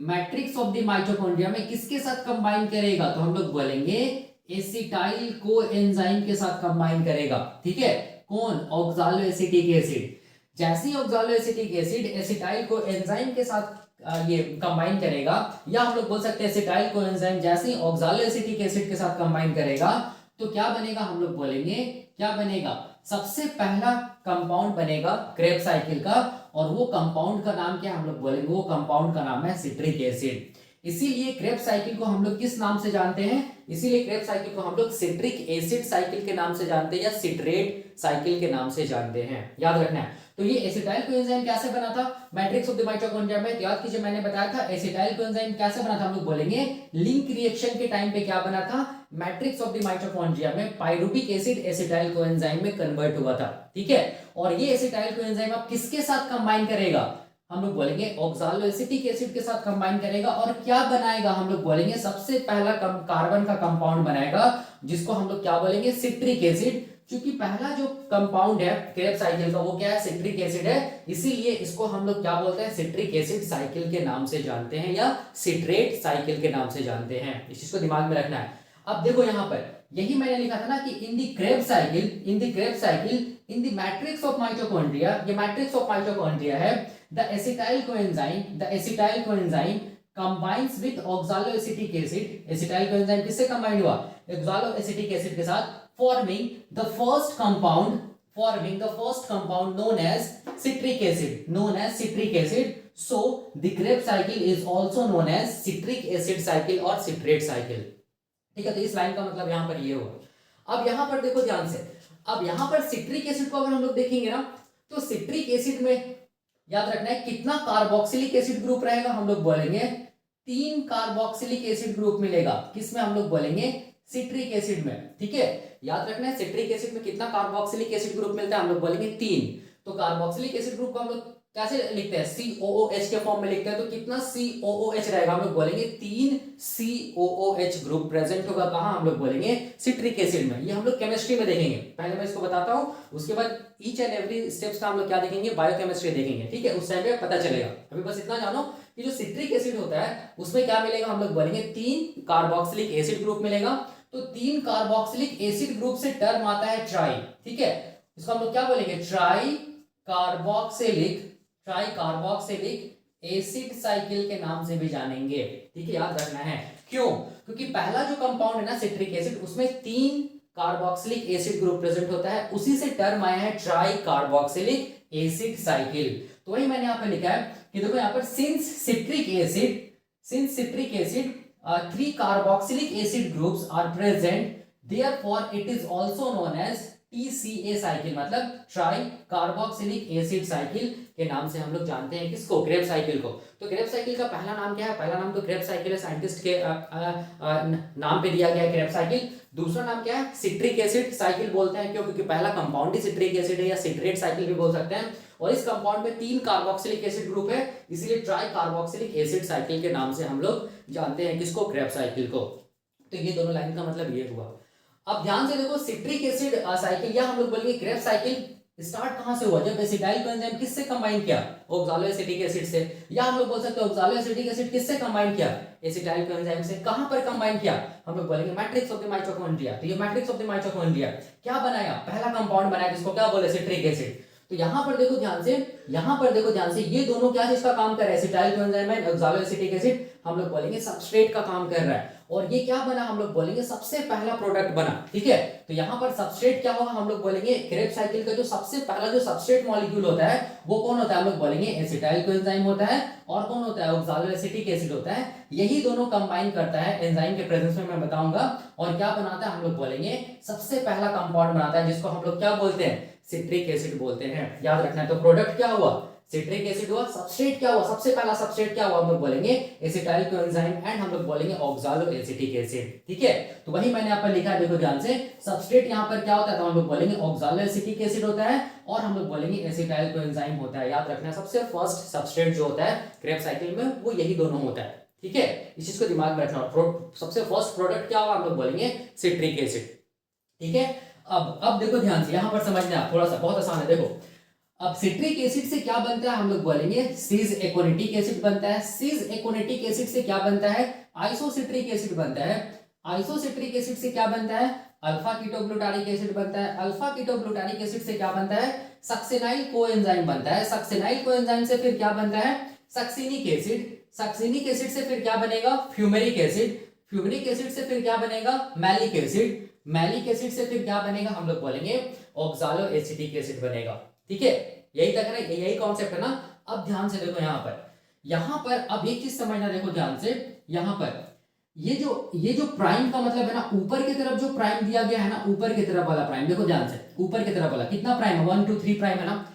[SPEAKER 1] मैट्रिक्स ऑफ द माइटोकॉन्ड्रिया में किसके साथ कंबाइन करेगा, तो हम लोग बोलेंगे एसिटाइल कोएंजाइम के साथ कंबाइन करेगा। ठीक है, कौन, ऑक्सालो एसिटिक एसिड। जैसे ही oxaloacetic acid acetyl coenzyme के साथ ये कंबाइन करेगा, या हम लोग बोल सकते हैं एसिटाइल कोएंजाइम जैसे ही ऑक्सालो एसिटिक एसिड के साथ कंबाइन करेगा, तो क्या बनेगा, हम लोग बोलेंगे क्या बनेगा, सबसे पहला कंपाउंड बनेगा क्रेब्स साइकिल का, और वो कंपाउंड का नाम क्या है, हम लोग बोलेंगे वो कंपाउंड का नाम है सिट्रिक एसिड। इसीलिए क्रेब्स साइकिल को हम लोग किस नाम से जानते हैं, इसीलिए क्रेब्स साइकिल को हम लोग सिट्रिक एसिड साइकिल के नाम से जानते हैं, या सिट्रेट साइकिल के नाम से जानते हैं, याद रखना है। तो ये एसिटाइल कोएंजाइम कैसे बना था, मैट्रिक्स ऑफ द माइटोकॉन्ड्रिया में, याद कीजिए मैंने बताया था एसिटाइल कोएंजाइम कैसे बना था, हम लोग बोलेंगे लिंक रिएक्शन के टाइम पे क्या बना था, मैट्रिक्स ऑफ द माइटोकॉन्ड्रिया में पाइरुविक एसिड एसिटाइल कोएंजाइम में कन्वर्ट हुआ था। ठीक है, और ये एसिटाइल कोएंजाइम अब किसके साथ कंबाइन करेगा, हम लोग बोलेंगे ऑक्सालो एसिटिक एसिड के साथ कंबाइन करेगा, और क्या बनाएगा, हम लोग बोलेंगे सबसे पहला कार्बन का कंपाउंड बनाएगा, जिसको हम लोग क्या बोलेंगे, सिट्रिक एसिड। क्योंकि पहला जो कंपाउंड है क्रेब्स साइकिल का वो क्या है, सिट्रिक एसिड है, इसीलिए इसको हम लोग क्या बोलते हैं, सिट्रिक एसिड साइकिल के नाम से जानते हैं, या सिट्रेट साइकिल के नाम से जानते हैं। इस चीज को दिमाग में रखना है। अब देखो यहाँ पर यही मैंने लिखा था ना कि in the Krebs cycle in the matrix of mitochondria, ये मैट्रिक्स ऑफ माइटोकॉन्ड्रिया है, the acetyl coenzyme combines with oxaloacetic acid, acetyl coenzyme किससे कंबाइन हुआ, oxaloacetic acid के साथ, forming the first compound known as citric acid. So the Krebs cycle is also known as citric acid cycle और citrate cycle। ठीक है, तो इस line का मतलब यहाँ पर ये होगा। अब यहाँ पर देखो ध्यान से, अब यहाँ पर सिट्रिक एसिड को अगर हम लोग देखेंगे ना, तो सिट्रिक एसिड में याद रखना है कितना कार्बोक्सिलिक एसिड ग्रुप रहेगा, हम लोग बोलेंगे 3 कार्बोक्सिलिक एसिड ग्रुप मिलेगा, किसमें, हम लोग बोलेंगे सिट्रिक एसिड में। ठीक है, याद रखना है सिट्रिक एसिड में कितना कार्बोक्सिलिक एसिड ग्रुप मिलता है, हम लोग बोलेंगे 3। तो कार्बोक्सिलिक एसिड ग्रुप को हम लोग कैसे लिखते हैं, COOH के फॉर्म में लिखते हैं, तो कितना COOH रहेगा, हम लोग बोलेंगे 3 COOH ग्रुप प्रेजेंट होगा, कहां, हम लोग बोलेंगे सिट्रिक एसिड में। ये हम लोग केमिस्ट्री में देखेंगे, पहले मैं इसको बताता हूं, उसके बाद ईच एंड एवरी स्टेप्स का हम लोग क्या देखेंगे, बायोकेमिस्ट्री देखेंगे। ठीक है, उस टाइम पे पता चलेगा। अभी बस इतना जानो कि जो सिट्रिक एसिड होता है उसमें क्या मिलेगा, हम लोग बोलेंगे 3 कार्बोक्सिलिक एसिड ग्रुप मिलेगा। तो 3 कार्बोक्सिलिक एसिड ग्रुप से टर्म आता है ट्राई। ठीक है, इसको हम लोग क्या बोलेंगे, ट्राई कार्बोक्सिलिक एसिड साइकिल के नाम से भी जानेंगे। ठीक है, याद रखना है, क्यों, क्योंकि पहला जो कंपाउंड है ना सिट्रिक एसिड, उसमें 3 कार्बोक्सिलिक एसिड ग्रुप प्रेजेंट होता है, उसी से टर्म आया है ट्राई कार्बोक्सिलिक एसिड साइकिल। तो वही मैंने यहाँ पे लिखा है कि देखो यहाँ पर since citric acid 3 carboxylic acid groups are present, therefore it is also known as TCA cycle, मतलब ट्राई कार्बोक्सिलिक एसिड साइकिल के नाम से हम लोग जानते हैं किसको, क्रेब्स साइकिल को। तो क्रेब्स साइकिल का पहला नाम क्या है, पहला नाम तो क्रेब्स साइकिल है, साइंटिस्ट के नाम पे दिया गया है क्रेब्स साइकिल। दूसरा नाम क्या है, सिट्रिक एसिड साइकिल बोलते हैं, क्यों, क्योंकि पहला कंपाउंड ही सिट्रिक एसिड है, या सिट्रेट साइकिल भी बोल सकते हैं, और इस कंपाउंड में 3 कार्बोक्सिलिक एसिड ग्रुप है, इसलिए ट्राई कार्बोक्सिलिक एसिड साइकिल के नाम से हम लोग जानते हैं किसको, क्रेब्स साइकिल को। तो ये दोनों लाइन का मतलब ये हुआ। अब ध्यान से देखो, सिट्रिक एसिड साइकिल या हम लोग बोलेंगे क्रेब्स साइकिल स्टार्ट कहां से हुआ, जब एसिटाइल कोएंजाइम किससे कंबाइन किया, ऑक्सालो एसिटिक एसिड से, या हम लोग बोल सकते हैं ऑक्सालो एसिटिक एसिड किससे कंबाइन किया, एसिटाइल कोएंजाइम से। कहां पर कंबाइन किया, हम लोग बोलेंगे मैट्रिक्स ऑफ द माइटोकॉन्ड्रिया। तो ये मैट्रिक्स ऑफ द माइटोकॉन्ड्रिया क्या बनाया, पहला कंपाउंड बनाया, जिसको क्या बोले, सिट्रिक एसिड। तो यहाँ पर देखो ध्यान से, ये दोनों क्या जिसका काम कर रहा है, acetyl coenzyme and oxalo acetic acid, हम लोग बोलेंगे सबस्ट्रेट का काम कर रहा है, और ये क्या बना, हम लोग बोलेंगे सबसे पहला प्रोडक्ट बना। ठीक है, तो यहाँ पर सबस्ट्रेट क्या होगा, हम लोग बोलेंगे क्रेब्स साइकिल का जो सबसे पहला जो सबस्ट्रेट मॉलिक्यूल होता है वो कौन होता है, हम लोग बोलेंगे एसिटाइल कोएंजाइम होता है, और कौन होता है, ऑक्सालो एसिटिक एसिड होता है। यही दोनों कंबाइन करता है एंजाइम के प्रेजेंस में, मैं बताऊंगा, और क्या बनाता है, हम लोग बोलेंगे सबसे पहला कंपाउंड बनाता है, जिसको हम लोग क्या बोलते हैं, सिट्रिक एसिड बोलते हैं। याद रखना है, तो प्रोडक्ट क्या हुआ, सिट्रिक एसिड हुआ, सबस्ट्रेट क्या हुआ, सबसे पहला सबस्ट्रेट क्या हुआ हम लोग बोलेंगे एसिटाइल कोएंजाइम एंड हम लोग बोलेंगे ऑक्सालो एसिटिक एसिड। ठीक है, तो वही मैंने यहाँ पर लिखा है, देखो ध्यान से, सबस्ट्रेट यहाँ पर क्या होता है, तो हम लोग बोलेंगे ऑक्सालो एसिटिक एसिड होता है और हम लोग बोलेंगे एसिटाइल कोएंजाइम होता है। याद रखना, सबसे फर्स्ट सबस्ट्रेट जो होता है क्रेब्स साइकिल में वो यही दोनों होता है। ठीक है, इस चीज को दिमाग में रखना। सबसे फर्स्ट प्रोडक्ट क्या होगा, हम लोग बोलेंगे सिट्रिक एसिड। ठीक है, अब देखो ध्यान से, यहां पर समझना थोड़ा सा बहुत आसान है। देखो अब सिट्रिक एसिड से क्या बनता है, हम लोग बोलेंगे सिस एकोनिटिक एसिड बनता है। सिस एकोनिटिक एसिड से क्या बनता है, आइसोसिट्रिक एसिड बनता है। आइसोसिट्रिक एसिड से क्या बनता है, अल्फा कीटोग्लूटारिक एसिड बनता है। अल्फा कीटोग्लूटारिक एसिड से क्या बनता है, सक्सेनाइल कोएंजाइम बनता है। सक्सेनाइल कोएंजाइम से फिर क्या बनता है, सक्सिनिक एसिड। सक्सिनिक एसिड से फिर क्या बनेगा, फ्यूमेरिक एसिड। फ्यूमेरिक एसिड से फिर क्या बनेगा, मैलिक एसिड। मैलिक एसिड से फिर क्या बनेगा, हम लोग बोलेंगे ऑक्सालो एसिटिक एसिड बनेगा। ठीक है, यही तक है ना, यही कॉन्सेप्ट है ना। अब ध्यान से देखो यहां पर अब एक चीज समझना, देखो ध्यान से, यहां पर ये जो प्राइम का मतलब है ना, ऊपर की तरफ जो प्राइम दिया गया है ना, ऊपर की तरफ वाला प्राइम, देखो ध्यान से, ऊपर की तरफ वाला कितना प्राइम है, 1 2 3 प्राइम है ना।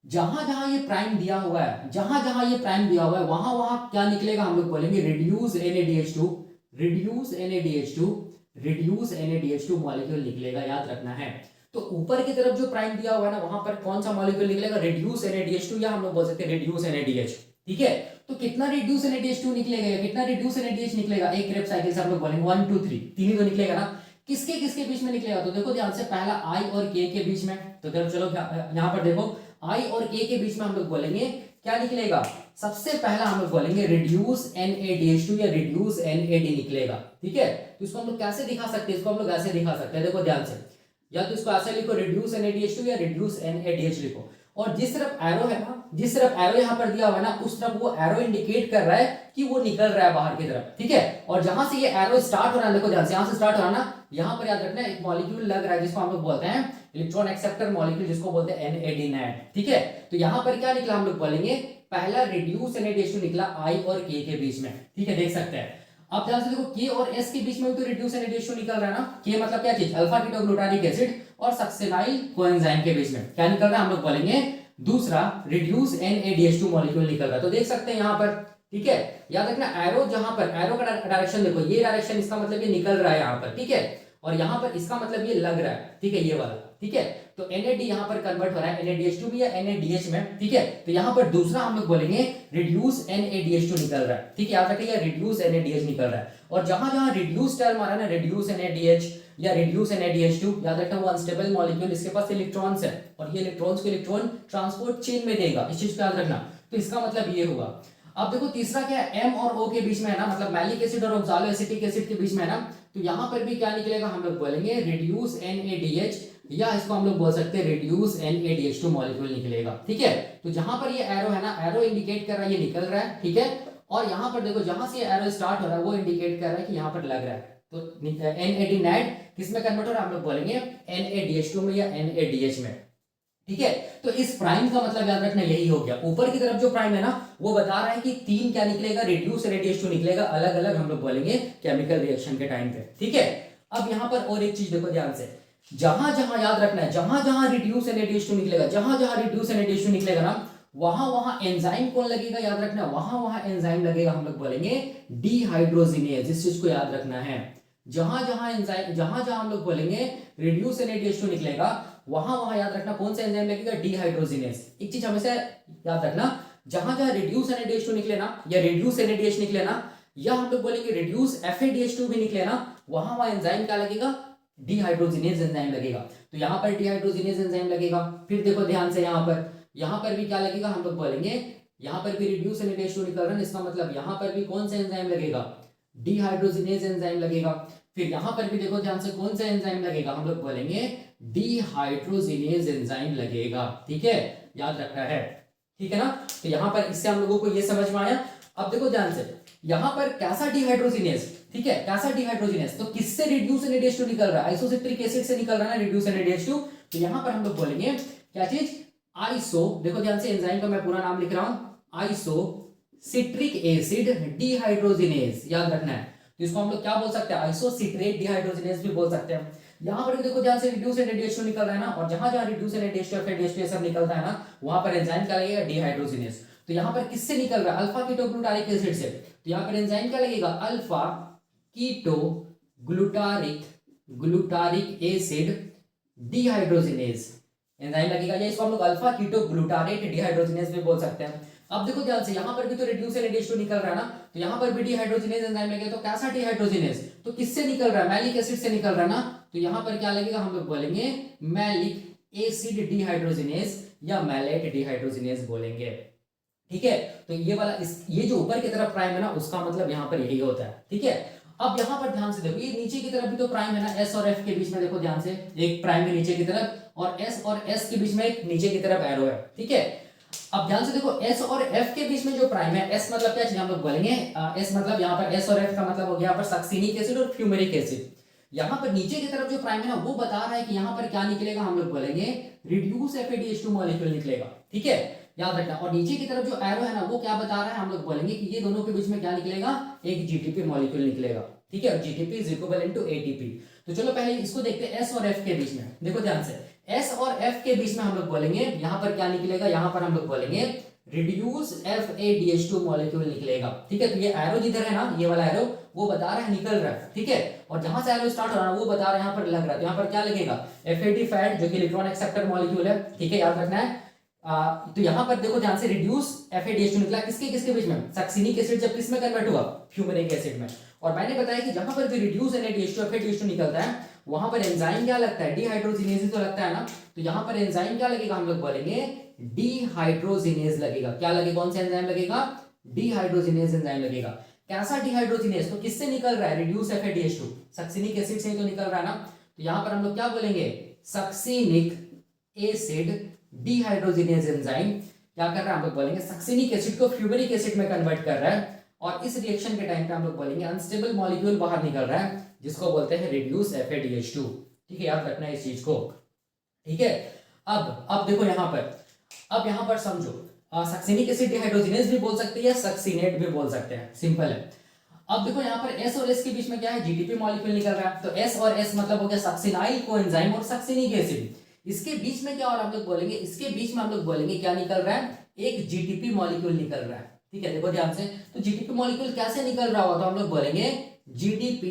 [SPEAKER 1] जहां जहां ये प्राइम दिया हुआ है, जहां जहां ये प्राइम दिया हुआ है, वहां वहां क्या निकलेगा, हम लोग बोलेंगे reduce NaDH2, reduce NaDH2, reduce NaDH2 molecule निकलेगा। याद रखना है, तो ऊपर की तरफ जो प्राइम दिया हुआ है ना, वहां पर कौन सा मॉलिक्यूल निकलेगा, रिड्यूस NaDH2, या हम लोग बोल सकते हैं रिड्यूस NaDH। ठीक है, तो कितना रिड्यूस NaDH2 निकलेगा, या कितना रिड्यूस NaDH निकलेगा एक क्रेब्स साइकिल से, हम लोग बोलेंगे 1 2 3, तीन ही तो निकलेगा ना। किसके किसके बीच में निकलेगा, तो देखो ध्यान से, पहला I और K के बीच में। तो चलो यहाँ पर देखो, I और K के बीच में हम लोग बोलेंगे क्या निकलेगा, सबसे पहला हम लोग बोलेंगे रिड्यूस NaDH2 या रिड्यूस NAD निकलेगा। ठीक है, तो इसको हम लोग कैसे दिखा सकते हैं, इसको हम लोग ऐसे दिखा सकते हैं, देखो ध्यान से, या तो इसको ऐसे लिखो रिड्यूस NaDH2 या रिड्यूस NaDH लिखो, और जिस तरफ एरो है ना, जिस तरफ एरो यहाँ पर दिया हुआ है ना, उस तरफ वो एरो इंडिकेट कर रहा है कि वो निकल रहा है बाहर की तरफ। ठीक है, और जहां से ये एरो स्टार्ट हो रहा है, देखो ध्यान से, यहां से स्टार्ट हो रहा है ना, यहाँ पर याद रखना एक मॉलिक्यूल लग रहा है जिसको हम लोग बोलते हैं इलेक्ट्रॉन एक्सेप्टर मॉलिक्यूल, जिसको बोलते हैं NAD NAD। ठीक है, तो यहाँ पर क्या निकला, हम लोग बोलेंगे पहला रिड्यूस NaDH2 निकला I और K के बीच में। ठीक है, देख सकते हैं। अब ध्यान से देखो, K और S के बीच में तो रिड्यूस NaDH2 निकल रहा है ना। K मतलब क्या चीज, अल्फा कीटोग्लूटारिक एसिड, और सक्सेनाइल कोएंजाइम के बीच में क्या निकल रहा है, हम लोग बोलेंगे दूसरा रिड्यूस NaDH2 मॉलिक्यूल निकल रहा है। तो देख सकते हैं यहाँ पर। ठीक है, याद रखना, एरो जहां पर, एरो का डायरेक्शन देखो, ये डायरेक्शन, इसका मतलब ये निकल रहा है यहाँ पर। ठीक है, और यहाँ पर इसका मतलब ये लग रहा है। ठीक है, ये वाला। ठीक है, तो NAD यहाँ पर कन्वर्ट हो रहा है NaDH2 भी या NaDH में। ठीक है, तो यहाँ पर दूसरा हम लोग बोलेंगे रिड्यूस NaDH2 निकल रहा है। ठीक है, याद रखिए, रिड्यूस NaDH निकल रहा है। और जहां जहां रिड्यूस टर्म आ रहा है ना, रिड्यूस NaDH या रिड्यूस NaDH2, याद रखना वो अनस्टेबल मॉलिक्यूल, इसके पास इलेक्ट्रॉन्स है और ये इलेक्ट्रॉन्स को इलेक्ट्रॉन ट्रांसपोर्ट चेन में देगा, इस चीज को याद रखना। तो इसका मतलब ये होगा। अब देखो तीसरा क्या है, M और O के बीच में है ना, मतलब मैलिक एसिड और ऑक्सालो एसिटिक एसिड के बीच में है ना, तो यहाँ पर भी क्या निकलेगा, हम लोग बोलेंगे रिड्यूस NaDH, या इसको हम लोग बोल सकते हैं रिड्यूस NaDH2 मॉलिक्यूल निकलेगा। ठीक है, तो जहां पर ये एरो है ना, एरो इंडिकेट कर रहा है ये निकल रहा है। ठीक है, और यहाँ पर देखो, जहां से एरो स्टार्ट हो रहा है वो इंडिकेट कर रहा है कि यहाँ पर लग रहा है। तो NAD NAD किस में कन्वर्ट हो रहा है, हम लोग बोलेंगे NaDH2 में या NaDH में। ठीक है, तो इस प्राइम का मतलब याद रखना यही हो गया। ऊपर की तरफ जो प्राइम है ना, वो बता रहा है कि तीन क्या निकलेगा, रिड्यूस NaDH2 निकलेगा, अलग अलग हम लोग बोलेंगे केमिकल रिएक्शन के टाइम पे। ठीक है, अब यहाँ पर और एक चीज देखो ध्यान से, जहां जहां याद रखना है, जहां जहां रिड्यूस NaDH2 निकलेगा, जहां जहां रिड्यूस NaDH2 निकलेगा ना, वहां वहां एंजाइम कौन लगेगा, याद रखना, वहां वहां एंजाइम लगेगा, हम लोग बोलेंगे डिहाइड्रोजिनेज। इस चीज को याद रखना है, जहां जहां एंजाइम, जहां जहां हम लोग बोलेंगे रिड्यूस NaDH2 निकलेगा, वहां वहां याद रखना कौन सा एंजाइम लगेगा, डिहाइड्रोजिनेज। एक चीज हमेशा याद रखना, जहां जहां रिड्यूस NaDH2 निकले ना, या रिड्यूस NaDH निकले ना, या हम लोग बोलेंगे रिड्यूस FADH2 भी निकले ना, वहां वहां एंजाइम क्या लगेगा, डिहाइड्रोजिनेज एंजाइम लगेगा। तो यहाँ पर डिहाइड्रोजिनेज एंजाइम लगेगा। फिर देखो ध्यान से, यहाँ पर भी क्या लगेगा, हम लोग बोलेंगे, यहाँ पर भी रिड्यूस NaDH2 निकल रहा है, इसका मतलब यहाँ पर भी कौन सा एंजाइम लगेगा, डिहाइड्रोजिनेज एंजाइम लगेगा। फिर यहाँ पर भी देखो ध्यान से, कौन सा एंजाइम लगेगा, हम लोग बोलेंगे डिहाइड्रोजिनेज एंजाइम लगेगा। ठीक है, याद रखना है। ठीक है ना, तो यहाँ पर इससे हम लोगों को ये समझ में आया। अब देखो ध्यान से, यहाँ पर कैसा डिहाइड्रोजिनेज, ठीक है, कैसा डिहाइड्रोजिनेज, तो किससे रिड्यूस NaDH2 निकल रहा है, आइसोसिट्रिक एसिड से निकल रहा है ना रिड्यूस NaDH2। तो यहाँ पर हम लोग बोलेंगे क्या चीज, आइसो, देखो ध्यान से, एंजाइम का मैं पूरा नाम लिख रहा हूं, आइसोसिट्रिक एसिड डिहाइड्रोजिनेज, याद रखना है। तो इसको हम लोग क्या बोल सकते हैं, आइसोसिट्रेट डिहाइड्रोजिनेज भी बोल सकते हैं। यहाँ पर भी देखो ध्यान से रिड्यूस एंड एडिएशन निकल रहा है ना, और जहां जहां रिड्यूस एंड एडिएशन सब निकलता है ना, वहां पर एंजाइम क्या लगेगा, डिहाइड्रोजिनेज। तो यहाँ पर किससे निकल रहा है, अल्फा कीटोग्लूटारिक एसिड से। तो यहाँ पर एंजाइम क्या लगेगा, alpha keto glutaric acid dehydrogenase enzyme लगेगा, या इसको हम लोग अल्फा कीटो ग्लूटारेट डिहाइड्रोजिनेज भी बोल सकते हैं। अब देखो ध्यान से, यहाँ पर भी तो रिड्यूस एंड एडिएशन निकल रहा है ना, तो यहाँ पर भी डिहाइड्रोजिनेज एंजाइम लगेगा। तो कैसा डिहाइड्रोजिनेज, तो किससे निकल रहा है, मैलिक एसिड से निकल रहा है ना, तो यहाँ पर क्या लगेगा, हम लोग बोलेंगे मैलिक एसिड डिहाइड्रोजिनेज या मैलेट डिहाइड्रोजिनेज बोलेंगे। ठीक है, तो ये वाला ये जो ऊपर की तरफ प्राइम है ना, उसका मतलब यहाँ पर यही होता है। ठीक है, अब यहाँ पर ध्यान से देखो, ये नीचे की तरफ भी तो प्राइम है ना, एस और एफ के बीच में देखो ध्यान से, एक प्राइम है नीचे की तरफ, और एस के बीच में एक नीचे की तरफ एरो है। ठीक है, अब ध्यान से देखो, एस और एफ के बीच में जो प्राइम है, एस मतलब क्या चीज हम लोग बोलेंगे, एस मतलब यहाँ पर एस और एफ का मतलब हो गया यहाँ पर सक्सिनिक एसिड और फ्यूमेरिक एसिड। यहाँ पर नीचे की तरफ जो प्राइम है ना, वो बता रहा है कि यहाँ पर क्या निकलेगा, हम लोग बोलेंगे रिड्यूस FADH2 मॉलिक्यूल निकलेगा। ठीक है, याद रखना। और नीचे की तरफ जो एरो है ना, वो क्या बता रहा है, हम लोग बोलेंगे कि ये दोनों के बीच में क्या निकलेगा, एक GTP मॉलिक्यूल निकलेगा। ठीक है, GTP is equivalent to ATP। तो चलो पहले इसको देखते हैं, एस और एफ के बीच में। देखो ध्यान से, एस और एफ के बीच में हम लोग बोलेंगे यहाँ पर क्या निकलेगा, यहाँ पर हम लोग बोलेंगे रिड्यूस FADH2 मॉलिक्यूल निकलेगा। ठीक है, तो ये एरो जिधर है ना, ये वाला एरो, वो बता रहा है निकल रहा है। ठीक है, और जहां से एरो स्टार्ट हो रहा है वो बता रहा है यहाँ पर लग रहा है। तो यहाँ पर क्या लगेगा, FAD फैट जो कि इलेक्ट्रॉन एक्सेप्टर मॉलिक्यूल है। ठीक है, याद रखना है। तो यहाँ पर देखो ध्यान से, रिड्यूस FADH2 निकला, किसके किसके बीच में, सक्सिनिक एसिड जब किस में कन्वर्ट हुआ, फ्यूमेरिक एसिड में। और मैंने बताया कि जहां पर भी रिड्यूस NADH2 FADH2 निकलता है, वहां पर एंजाइम क्या लगता है, डिहाइड्रोजिनेज तो लगता है ना। तो यहाँ पर एंजाइम क्या लगेगा, हम लोग बोलेंगे डिहाइड्रोजिनेज लगेगा। क्या लगेगा, कौन सा एंजाइम लगेगा, डिहाइड्रोजिनेज एंजाइम लगेगा। कैसा डिहाइड्रोजिनेज, तो किससे निकल रहा है, रिड्यूस FADH2, सक्सिनिक एसिड से ही तो निकल रहा है ना। तो यहाँ पर हम लोग क्या बोलेंगे, सक्सिनिक एसिड डिहाइड्रोजिनेज एंजाइम क्या कर रहा है, हम लोग बोलेंगे सक्सिनिक एसिड को फ्यूमेरिक एसिड में कन्वर्ट कर रहा है। और इस रिएक्शन के टाइम पे हम लोग बोलेंगे अनस्टेबल मॉलिक्यूल बाहर निकल रहा है, जिसको बोलते हैं रिड्यूस FADH2। ठीक है, याद रखना है इस चीज को। ठीक है, अब देखो यहाँ पर, अब यहाँ पर समझो, सक्सिनिक एसिड डिहाइड्रोजिनेज भी बोल सकते हैं, सक्सिनेट भी बोल सकते हैं, सिंपल है। अब देखो यहाँ पर एस और एस के बीच में क्या है, GTP मॉलिक्यूल निकल रहा है। तो एस और एस मतलब हो गया सक्सिनाइल कोएंजाइम और सक्सिनिक एसिड। इसके बीच में क्या, और हम लोग बोलेंगे, इसके बीच में हम लोग बोलेंगे क्या निकल रहा है, एक GTP मॉलिक्यूल निकल रहा है। ठीक है, देखो ध्यान से, तो GTP मॉलिक्यूल कैसे निकल रहा होगा, तो हम लोग बोलेंगे GDP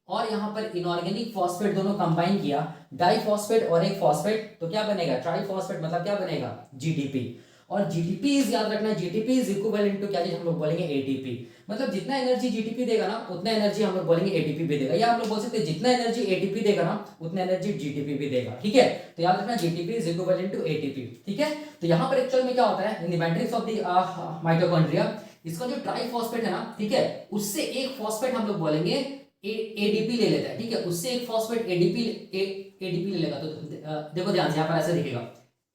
[SPEAKER 1] और यहाँ पर इनऑर्गेनिक फॉस्फेट दोनों कंबाइन किया, डाइफॉस्फेट और एक फॉस्फेट, तो क्या बनेगा, ट्राइफॉस्फेट, मतलब क्या बनेगा, GTP। और GTP इज, याद रखना, GTP इज इक्विवेलेंट टू क्या चीज, हम लोग बोलेंगे ATP। मतलब जितना एनर्जी GTP देगा ना, उतना एनर्जी हम लोग बोलेंगे ATP भी देगा, या हम लोग बोल सकते हैं जितना एनर्जी ATP देगा ना, उतना एनर्जी GTP भी देगा। ठीक है, तो याद रखना GTP is equivalent to ATP। ठीक है, तो यहाँ पर एक्चुअल में क्या होता है, इन the matrix of the mitochondria, इसका जो ट्राइफॉस्फेट है ना, ठीक है, उससे एक फॉस्फेट हम लोग बोलेंगे ADP ले लेता है। ठीक है, उससे एक फॉस्फेट ADP ले लेगा। तो देखो ध्यान से, यहाँ पर ऐसे दिखेगा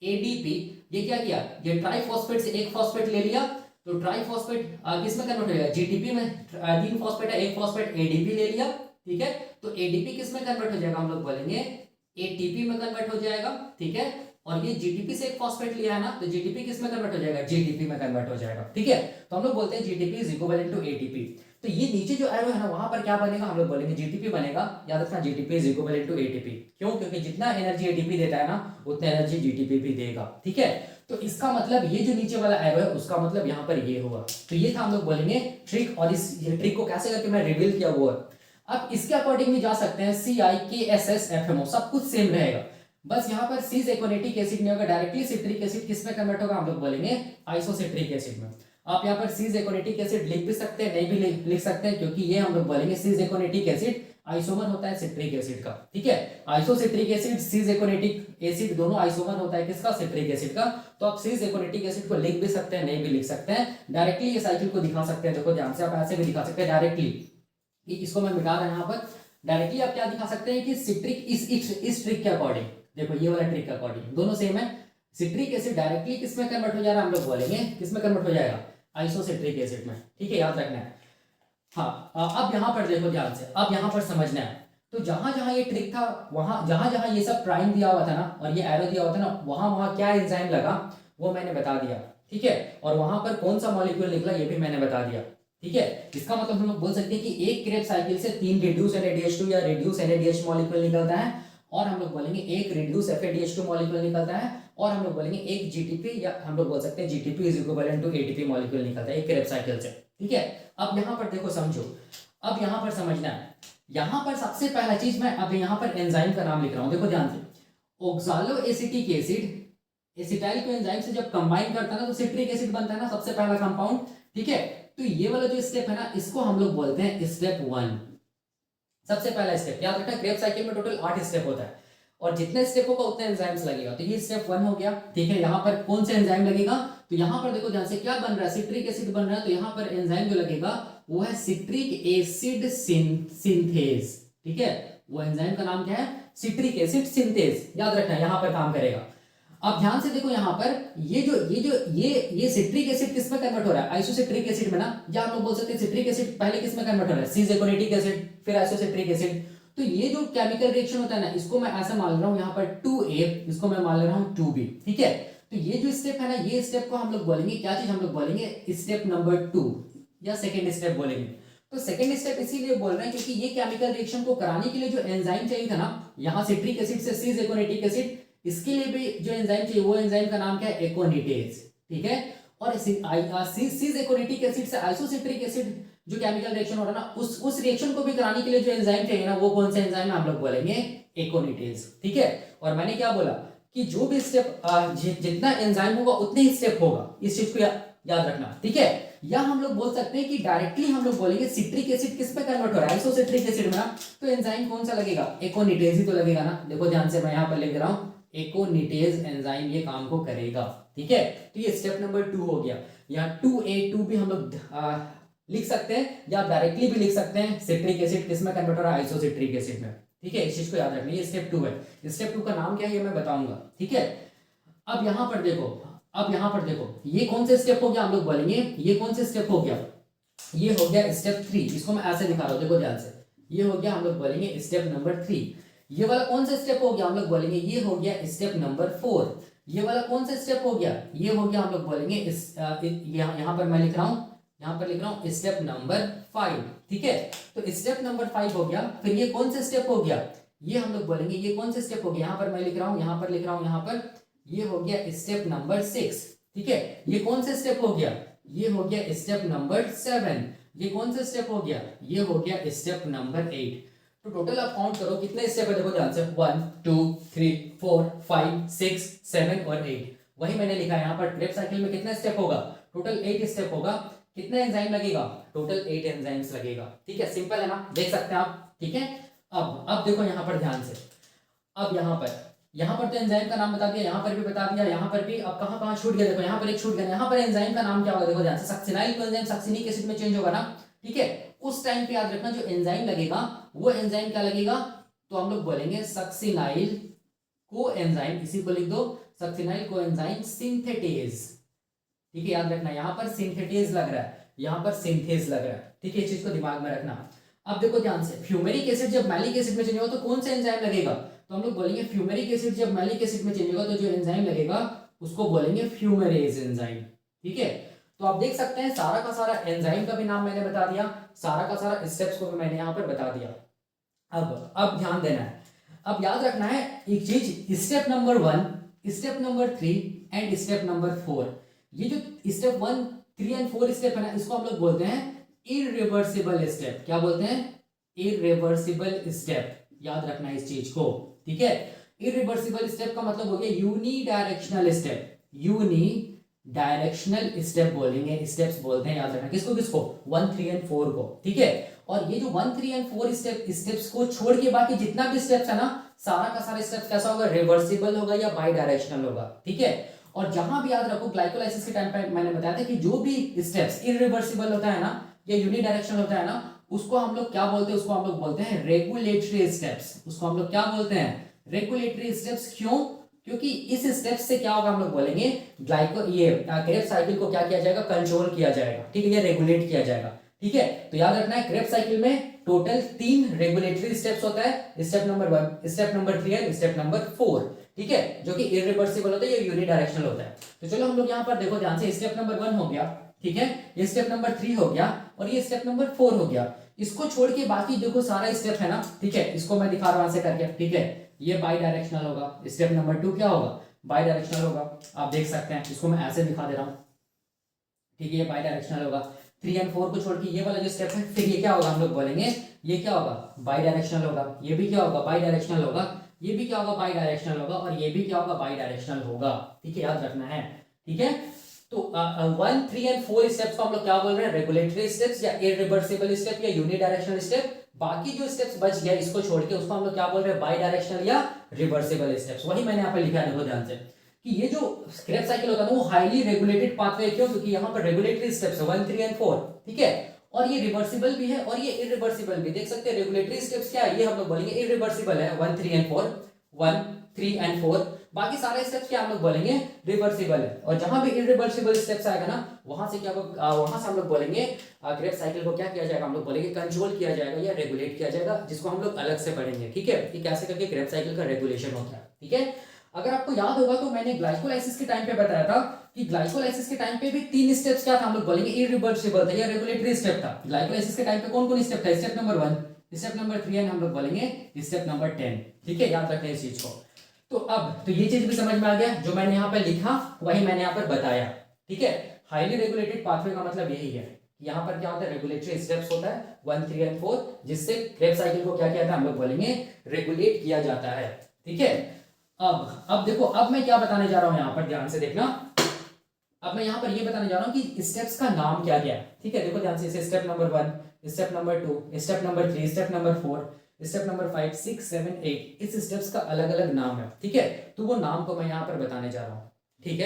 [SPEAKER 1] ADP, ये क्या किया, ये ट्राइफॉस्फेट से एक फॉस्फेट ले लिया, तो ट्राइफॉस्फेट किस में कन्वर्ट हो जाएगा, GTP में। तीन फॉस्फेट है, एक फॉस्फेट ADP ले लिया। ठीक है, तो ADP किस में कन्वर्ट हो जाएगा, हम लोग बोलेंगे ATP में कन्वर्ट हो जाएगा। ठीक है, और ये GTP से एक फॉस्फेट लिया है ना, तो GTP किस में कन्वर्ट हो जाएगा, GTP में कन्वर्ट हो जाएगा। ठीक है, तो हम लोग बोलते हैं GTP is equivalent to ATP। तो ये नीचे जो एरो है ना, वहां पर क्या बनेगा, हम लोग बोलेंगे GTP बनेगा। याद रखना, GTP is equivalent to ATP। क्यों, क्योंकि जितना एनर्जी ATP देता है ना, उतना एनर्जी GTP भी देगा। ठीक है, तो इसका मतलब ये जो नीचे वाला एरो है, उसका मतलब यहाँ पर ये होगा। तो ये था, हम लोग बोलेंगे ट्रिक, और इस ट्रिक को कैसे करके मैं रिवील किया वो है। अब इसके अकॉर्डिंग भी जा सकते हैं, CIKSSFMO, सब कुछ सेम रहेगा, बस यहाँ पर सीज एकोनेटिक एसिड नहीं होगा, डायरेक्टली सिट्रिक एसिड किस में कन्वर्ट होगा, हम लोग बोलेंगे आइसोसिट्रिक एसिड में। आप यहाँ पर सीज एकोनेटिक एसिड लिख भी सकते हैं, नहीं भी लिख सकते हैं, क्योंकि ये हम लोग बोलेंगे सीज एकोनेटिक एसिड आइसोमर होता है सिट्रिक एसिड का। ठीक है, isocitric acid, seize aconitic acid दोनों आइसोमर होता है किसका, सिट्रिक एसिड का। तो आप सीज एकोनेटिक एसिड को लिख भी सकते हैं, नहीं भी लिख सकते हैं, डायरेक्टली ये साइकिल को दिखा सकते हैं। देखो ध्यान से, आप ऐसे भी दिखा सकते हैं डायरेक्टली, इसको मैं मिटा रहा हूं यहाँ पर। डायरेक्टली आप क्या दिखा सकते हैं कि सिट्रिक इस ट्रिक के अकॉर्डिंग, देखो ये वाला ट्रिक के अकॉर्डिंग, दोनों सेम है। सिट्रिक एसिड डायरेक्टली किस में कन्वर्ट हो जा रहा है, हम लोग बोलेंगे किस में कन्वर्ट हो जाएगा, आइसोसिट्रिक एसिड में। ठीक है, याद रखना है। हाँ, अब यहाँ पर देखो ध्यान से, अब यहाँ पर समझना है। तो जहां जहां ये ट्रिक था, वहां जहां जहां ये सब प्राइम दिया हुआ था ना, और ये एरो दिया हुआ था ना, वहां वहां क्या एंजाइम लगा वो मैंने बता दिया। ठीक है, और वहां पर कौन सा मॉलिक्यूल निकला ये भी मैंने बता दिया। ठीक है, इसका मतलब हम लोग बोल सकते हैं कि एक क्रेब साइकिल से 3 रिड्यूस NADH2 या रिड्यूस NADH मॉलिक्यूल निकलता है, और हम लोग बोलेंगे एक रिड्यूस FADH2 मॉलिक्यूल निकलता है, और हम लोग बोलेंगे एक GTP, या हम लोग बोल सकते हैं GTP is equivalent to ATP molecule निकलता है एक क्रेब्स साइकिल से। ठीक है, अब यहाँ पर देखो समझो, अब यहाँ पर समझना है, यहाँ पर सबसे पहला चीज मैं अब यहाँ पर एंजाइम का नाम लिख रहा हूँ, देखो ध्यान से, oxalo acetic acid acetyl co enzyme से जब कंबाइन करता है ना तो सिट्रिक एसिड बनता है ना, सबसे पहला कंपाउंड। ठीक है, तो ये वाला जो स्टेप है ना, इसको हम लोग बोलते हैं स्टेप 1, सबसे पहला स्टेप। याद रखना क्रेब्स साइकिल में टोटल 8 स्टेप होता है, और जितने स्टेप होगा उतने एंजाइम्स लगेगा, तो ये स्टेप 1 हो गया। ठीक है, यहाँ पर कौन सा एंजाइम लगेगा, तो यहाँ पर देखो ध्यान से क्या बन रहा है, सिट्रिक एसिड बन रहा है, तो यहाँ पर एंजाइम जो लगेगा वो है सिट्रिक एसिड सिंथेज। ठीक है, वो एंजाइम का नाम क्या है, सिट्रिक एसिड सिंथेज, याद रखना यहाँ पर काम करेगा। अब ध्यान से देखो यहाँ पर ये सिट्रिक एसिड किस में कन्वर्ट हो रहा है, आइसोसिट्रिक एसिड में ना, या हम लोग बोल सकते हैं सिट्रिक एसिड पहले किस में कन्वर्ट हो रहा है, सीज एकोनिटिक एसिड, फिर आइसोसिट्रिक एसिड। तो ये जो केमिकल रिएक्शन होता है ना, इसको मैं ऐसा मान रहा हूँ यहाँ पर 2A, इसको मैं मान ले रहा हूँ 2B। ठीक है, तो ये जो स्टेप है ना, ये स्टेप को हम लोग बोलेंगे क्या चीज, हम लोग बोलेंगे स्टेप नंबर 2 या सेकेंड स्टेप बोलेंगे। तो सेकेंड स्टेप इसीलिए बोल रहे हैं क्योंकि ये केमिकल रिएक्शन को कराने के लिए जो एंजाइम चाहिए था ना, यहाँ सिट्रिक एसिड से सीज एकोनिटिक एसिड, इसके लिए भी जो एंजाइम चाहिए वो एंजाइम का नाम क्या है, एकोनिटेज। ठीक है, और सीज एकोनिटिक एसिड से आइसोसिट्रिक एसिड जो केमिकल रिएक्शन हो रहा है ना, उस रिएक्शन को भी कराने के लिए जो एंजाइम चाहिए ना, वो कौन सा एंजाइम है, हम लोग बोलेंगे एकोनिटेज। ठीक है, और मैंने क्या बोला कि जो भी स्टेप जितना एंजाइम होगा उतने ही स्टेप होगा, इस चीज को याद रखना। ठीक है, या हम लोग बोल सकते हैं कि डायरेक्टली हम लोग बोलेंगे सिट्रिक एसिड किस पे कन्वर्ट हो रहा है, आइसोसिट्रिक एसिड में ना, तो एंजाइम कौन सा लगेगा, एकोनिटेज ही तो लगेगा ना। देखो ध्यान से मैं यहाँ पर लिख रहा हूँ, एकोनिटेज एंजाइम ये काम को करेगा। ठीक है, तो ये स्टेप नंबर 2 हो गया। यहाँ 2A 2 भी हम लोग लिख सकते हैं, या डायरेक्टली भी लिख सकते हैं, सिट्रिक एसिड किस में कन्वर्ट हो रहा है, आइसोसिट्रिक एसिड में। ठीक है, इस चीज को याद रखना, ये स्टेप 2 है। स्टेप 2 का नाम क्या है ये मैं बताऊंगा। ठीक है, अब यहाँ पर देखो, ये कौन से स्टेप हो गया, हम लोग बोलेंगे ये कौन से स्टेप हो गया, ये हो गया स्टेप 3। इसको मैं ऐसे दिखा रहा हूँ, देखो ध्यान से, ये हो गया हम लोग बोलेंगे स्टेप नंबर 3। ये वाला कौन सा स्टेप हो गया, हम लोग बोलेंगे ये हो गया स्टेप नंबर 4। ये वाला कौन सा स्टेप हो गया, ये हो गया हम लोग बोलेंगे यहाँ पर मैं लिख रहा हूँ, यहाँ पर लिख रहा हूँ स्टेप नंबर 5। ठीक है, तो स्टेप नंबर 5 हो गया। फिर ये कौन सा स्टेप हो गया, ये हम लोग बोलेंगे ये कौन सा स्टेप हो गया, यहाँ पर मैं लिख रहा हूँ, यहाँ पर लिख रहा हूँ, यहाँ पर ये हो गया स्टेप नंबर 6। ठीक है, ये कौन सा स्टेप हो गया, ये हो गया स्टेप नंबर 7। ये कौन सा स्टेप हो गया, ये हो गया स्टेप नंबर 8। तो टोटल आप काउंट करो कितने स्टेप है, देखो ध्यान से, 1 2 3 4 5 6 7 और 8। वही मैंने लिखा है यहाँ पर, क्रेब्स साइकिल में कितना स्टेप होगा, टोटल 8 स्टेप होगा। कितना एंजाइम लगेगा, टोटल 8 एंजाइम्स लगेगा। ठीक है, सिंपल है ना, देख सकते हैं आप। ठीक है, अब देखो यहाँ पर ध्यान से, अब यहाँ पर तो एंजाइम का नाम बता दिया, यहाँ पर भी बता दिया, यहाँ पर भी। अब कहाँ कहाँ छूट गया, देखो यहाँ पर एक छूट गया, यहाँ पर एंजाइम का नाम क्या होगा, देखो ध्यान से, सक्सिनाइल कोएंजाइम सक्सिनिक एसिड में चेंज होगा ना। ठीक है, उस टाइम पे याद रखना जो एंजाइम लगेगा वो एंजाइम क्या लगेगा, तो हम लोग बोलेंगे सक्सिनाइल कोएंजाइम, इसी को लिख दो, सक्सिनाइल कोएंजाइम सिंथेटेज। ठीक है, याद रखना यहाँ पर सिंथेटेज लग रहा है, यहाँ पर सिंथेज लग रहा है। ठीक है, इस चीज को दिमाग में रखना। अब देखो ध्यान से, फ्यूमेरिक एसिड जब मैलिक एसिड में चेंज होगा तो कौन सा एंजाइम लगेगा, तो हम लोग बोलेंगे फ्यूमेरिक एसिड जब मैलिक एसिड में चेंज होगा तो जो एंजाइम लगेगा उसको बोलेंगे फ्यूमेरेज एंजाइम। ठीक है, तो आप देख सकते हैं सारा का सारा एंजाइम का भी नाम मैंने बता दिया, सारा का सारा स्टेप्स को भी मैंने यहाँ पर बता दिया। अब ध्यान देना है, अब याद रखना है एक चीज, step number 1, step number 3 and step number 4। ये जो स्टेप 1 3 एंड 4 स्टेप है ना, इसको हम लोग बोलते हैं इरिवर्सिबल स्टेप। क्या बोलते हैं, इरिवर्सिबल स्टेप। याद रखना इस चीज को। ठीक है, इरिवर्सिबल स्टेप का मतलब हो गया यूनिडायरेक्शनल स्टेप। यूनिडायरेक्शनल स्टेप बोलेंगे, स्टेप्स बोलते हैं, याद रखना किसको किसको, 1 3 एंड 4 को। ठीक है, और ये जो 1 3 एंड 4 स्टेप्स को छोड़ के बाकी जितना भी स्टेप्स है ना, सारा का सारा स्टेप्स कैसा होगा, रिवर्सिबल होगा या बाई डायरेक्शनल होगा। ठीक है, और जहां भी याद रखो ग्लाइकोलाइसिस के टाइम पे मैंने बताया था कि जो भी स्टेप्स इरिवर्सिबल होता है ना या यूनिडायरेक्शनल होता है ना, उसको हम लोग क्या बोलते हैं, उसको हम लोग बोलते हैं रेगुलेटरी स्टेप्स। उसको हम लोग क्या बोलते हैं, रेगुलेटरी स्टेप्स। क्यों, क्योंकि इस स्टेप्स से क्या होगा, हम लोग बोलेंगे क्रेब्स साइकिल को क्या किया जाएगा, कंट्रोल किया जाएगा। ठीक है, ये रेगुलेट किया जाएगा। ठीक है, तो याद रखना है क्रेब्स साइकिल में टोटल 3 रेगुलेटरी स्टेप्स होता है, step number 1, step number 3 and step number 4। ठीक है, जो कि इरिवर्सिबल होता है या यूनिडायरेक्शनल होता है। तो चलो हम लोग यहाँ पर देखो ध्यान से, स्टेप नंबर 1 हो गया। ठीक है, ये स्टेप नंबर 3 हो गया और ये स्टेप नंबर 4 हो गया। इसको छोड़ के बाकी देखो सारा स्टेप है ना। ठीक है, इसको मैं दिखा रहा हूं ऐसे करके। ठीक है, ये बाई डायरेक्शनल होगा। स्टेप नंबर 2 क्या होगा, बाई डायरेक्शनल होगा। आप देख सकते हैं, इसको मैं ऐसे दिखा दे रहा हूँ, ठीक है, ये बाई डायरेक्शनल होगा। 3 और 4 को छोड़ के ये वाला जो स्टेप है, फिर ये क्या होगा, हम लोग बोलेंगे ये क्या होगा, बाई डायरेक्शनल होगा। ये भी क्या होगा, बाई डायरेक्शनल होगा। ये भी क्या होगा, बाई डायरेक्शनल होगा। और ये भी क्या होगा, बाई डायरेक्शनल होगा। ठीक है, याद रखना है। ठीक है, तो 1, 3 और 4 स्टेप्स को हम लोग क्या बोल रहे हैं, रेगुलेटरी स्टेप्स या इरिवर्सिबल स्टेप या यूनिडायरेक्शनल स्टेप। बाकी जो स्टेप्स बच गया इसको छोड़ के उसको हम लोग क्या बोल रहे हैं, बाई डायरेक्शनल या रिवर्सिबल स्टेप्स। वही मैंने यहाँ पे लिखा है, देखो ध्यान से, कि ये जो क्रैप्स साइकिल होता है ना वो हाईली रेगुलेटेड पाथवे। क्यों, क्योंकि यहाँ पर रेगुलेटरी स्टेप्स है 1, 3 और 4। ठीक है, और ये रिवर्सिबल भी है और ये इरिवर्सिबल भी। देख सकते हैं रेगुलेटरी स्टेप्स क्या है, ये हम लोग बोलेंगे इरिवर्सिबल है 1, 3 और 4, 1, 3 और 4। बाकी सारे स्टेप्स क्या हम लोग बोलेंगे, रिवर्सिबल है। और जहां भी इरिवर्सिबल स्टेप्स आएगा ना, वहां से क्या वहां से हम लोग बोलेंगे क्रैप्स साइकिल को क्या किया जाएगा, हम लोग बोलेंगे कंट्रोल किया जाएगा या रेगुलेट किया जाएगा, जिसको हम लोग अलग से पढ़ेंगे। ठीक है, कि कैसे करके क्रैप्स साइकिल का रेगुलेशन होता है। ठीक है, अगर आपको याद होगा तो मैंने ग्लाइकोलाइसिस के टाइम पे बताया था कि ग्लाइकोलाइसिस के टाइम पे भी 3 स्टेप्स क्या था, हम लोग बोलेंगे इरिवर्सिबल था या रेगुलेटरी स्टेप था। ग्लाइकोलाइसिस के टाइम पे कौन कौन स्टेप था, step number 1, step number 3 and हम लोग बोलेंगे स्टेप नंबर 10। ठीक है, याद रखना इस चीज को। तो अब तो ये चीज भी समझ में आ गया, जो मैंने यहाँ पर लिखा वही मैंने यहाँ पर बताया। ठीक है, हाईली रेगुलेटेड पाथवे का मतलब यही है, यहाँ पर क्या होता है, रेगुलेटरी स्टेप्स होता है 1, 3 और 4, जिससे क्रैप्स साइकिल को क्या किया था, हम लोग बोलेंगे रेगुलेट किया जाता है। ठीक है, अब देखो, अब मैं क्या बताने जा रहा हूं, यहां पर ध्यान से देखना। अब मैं यहां पर ये बताने जा रहा हूं कि स्टेप्स का नाम क्या क्या है। ठीक है, देखो ध्यान से, step number 1, step number 2, step number 3, step number 4, step number 5, 6, 7, 8, इस स्टेप्स का अलग अलग नाम है। ठीक है, तो वो नाम को मैं यहां पर बताने जा रहा हूं। ठीक है।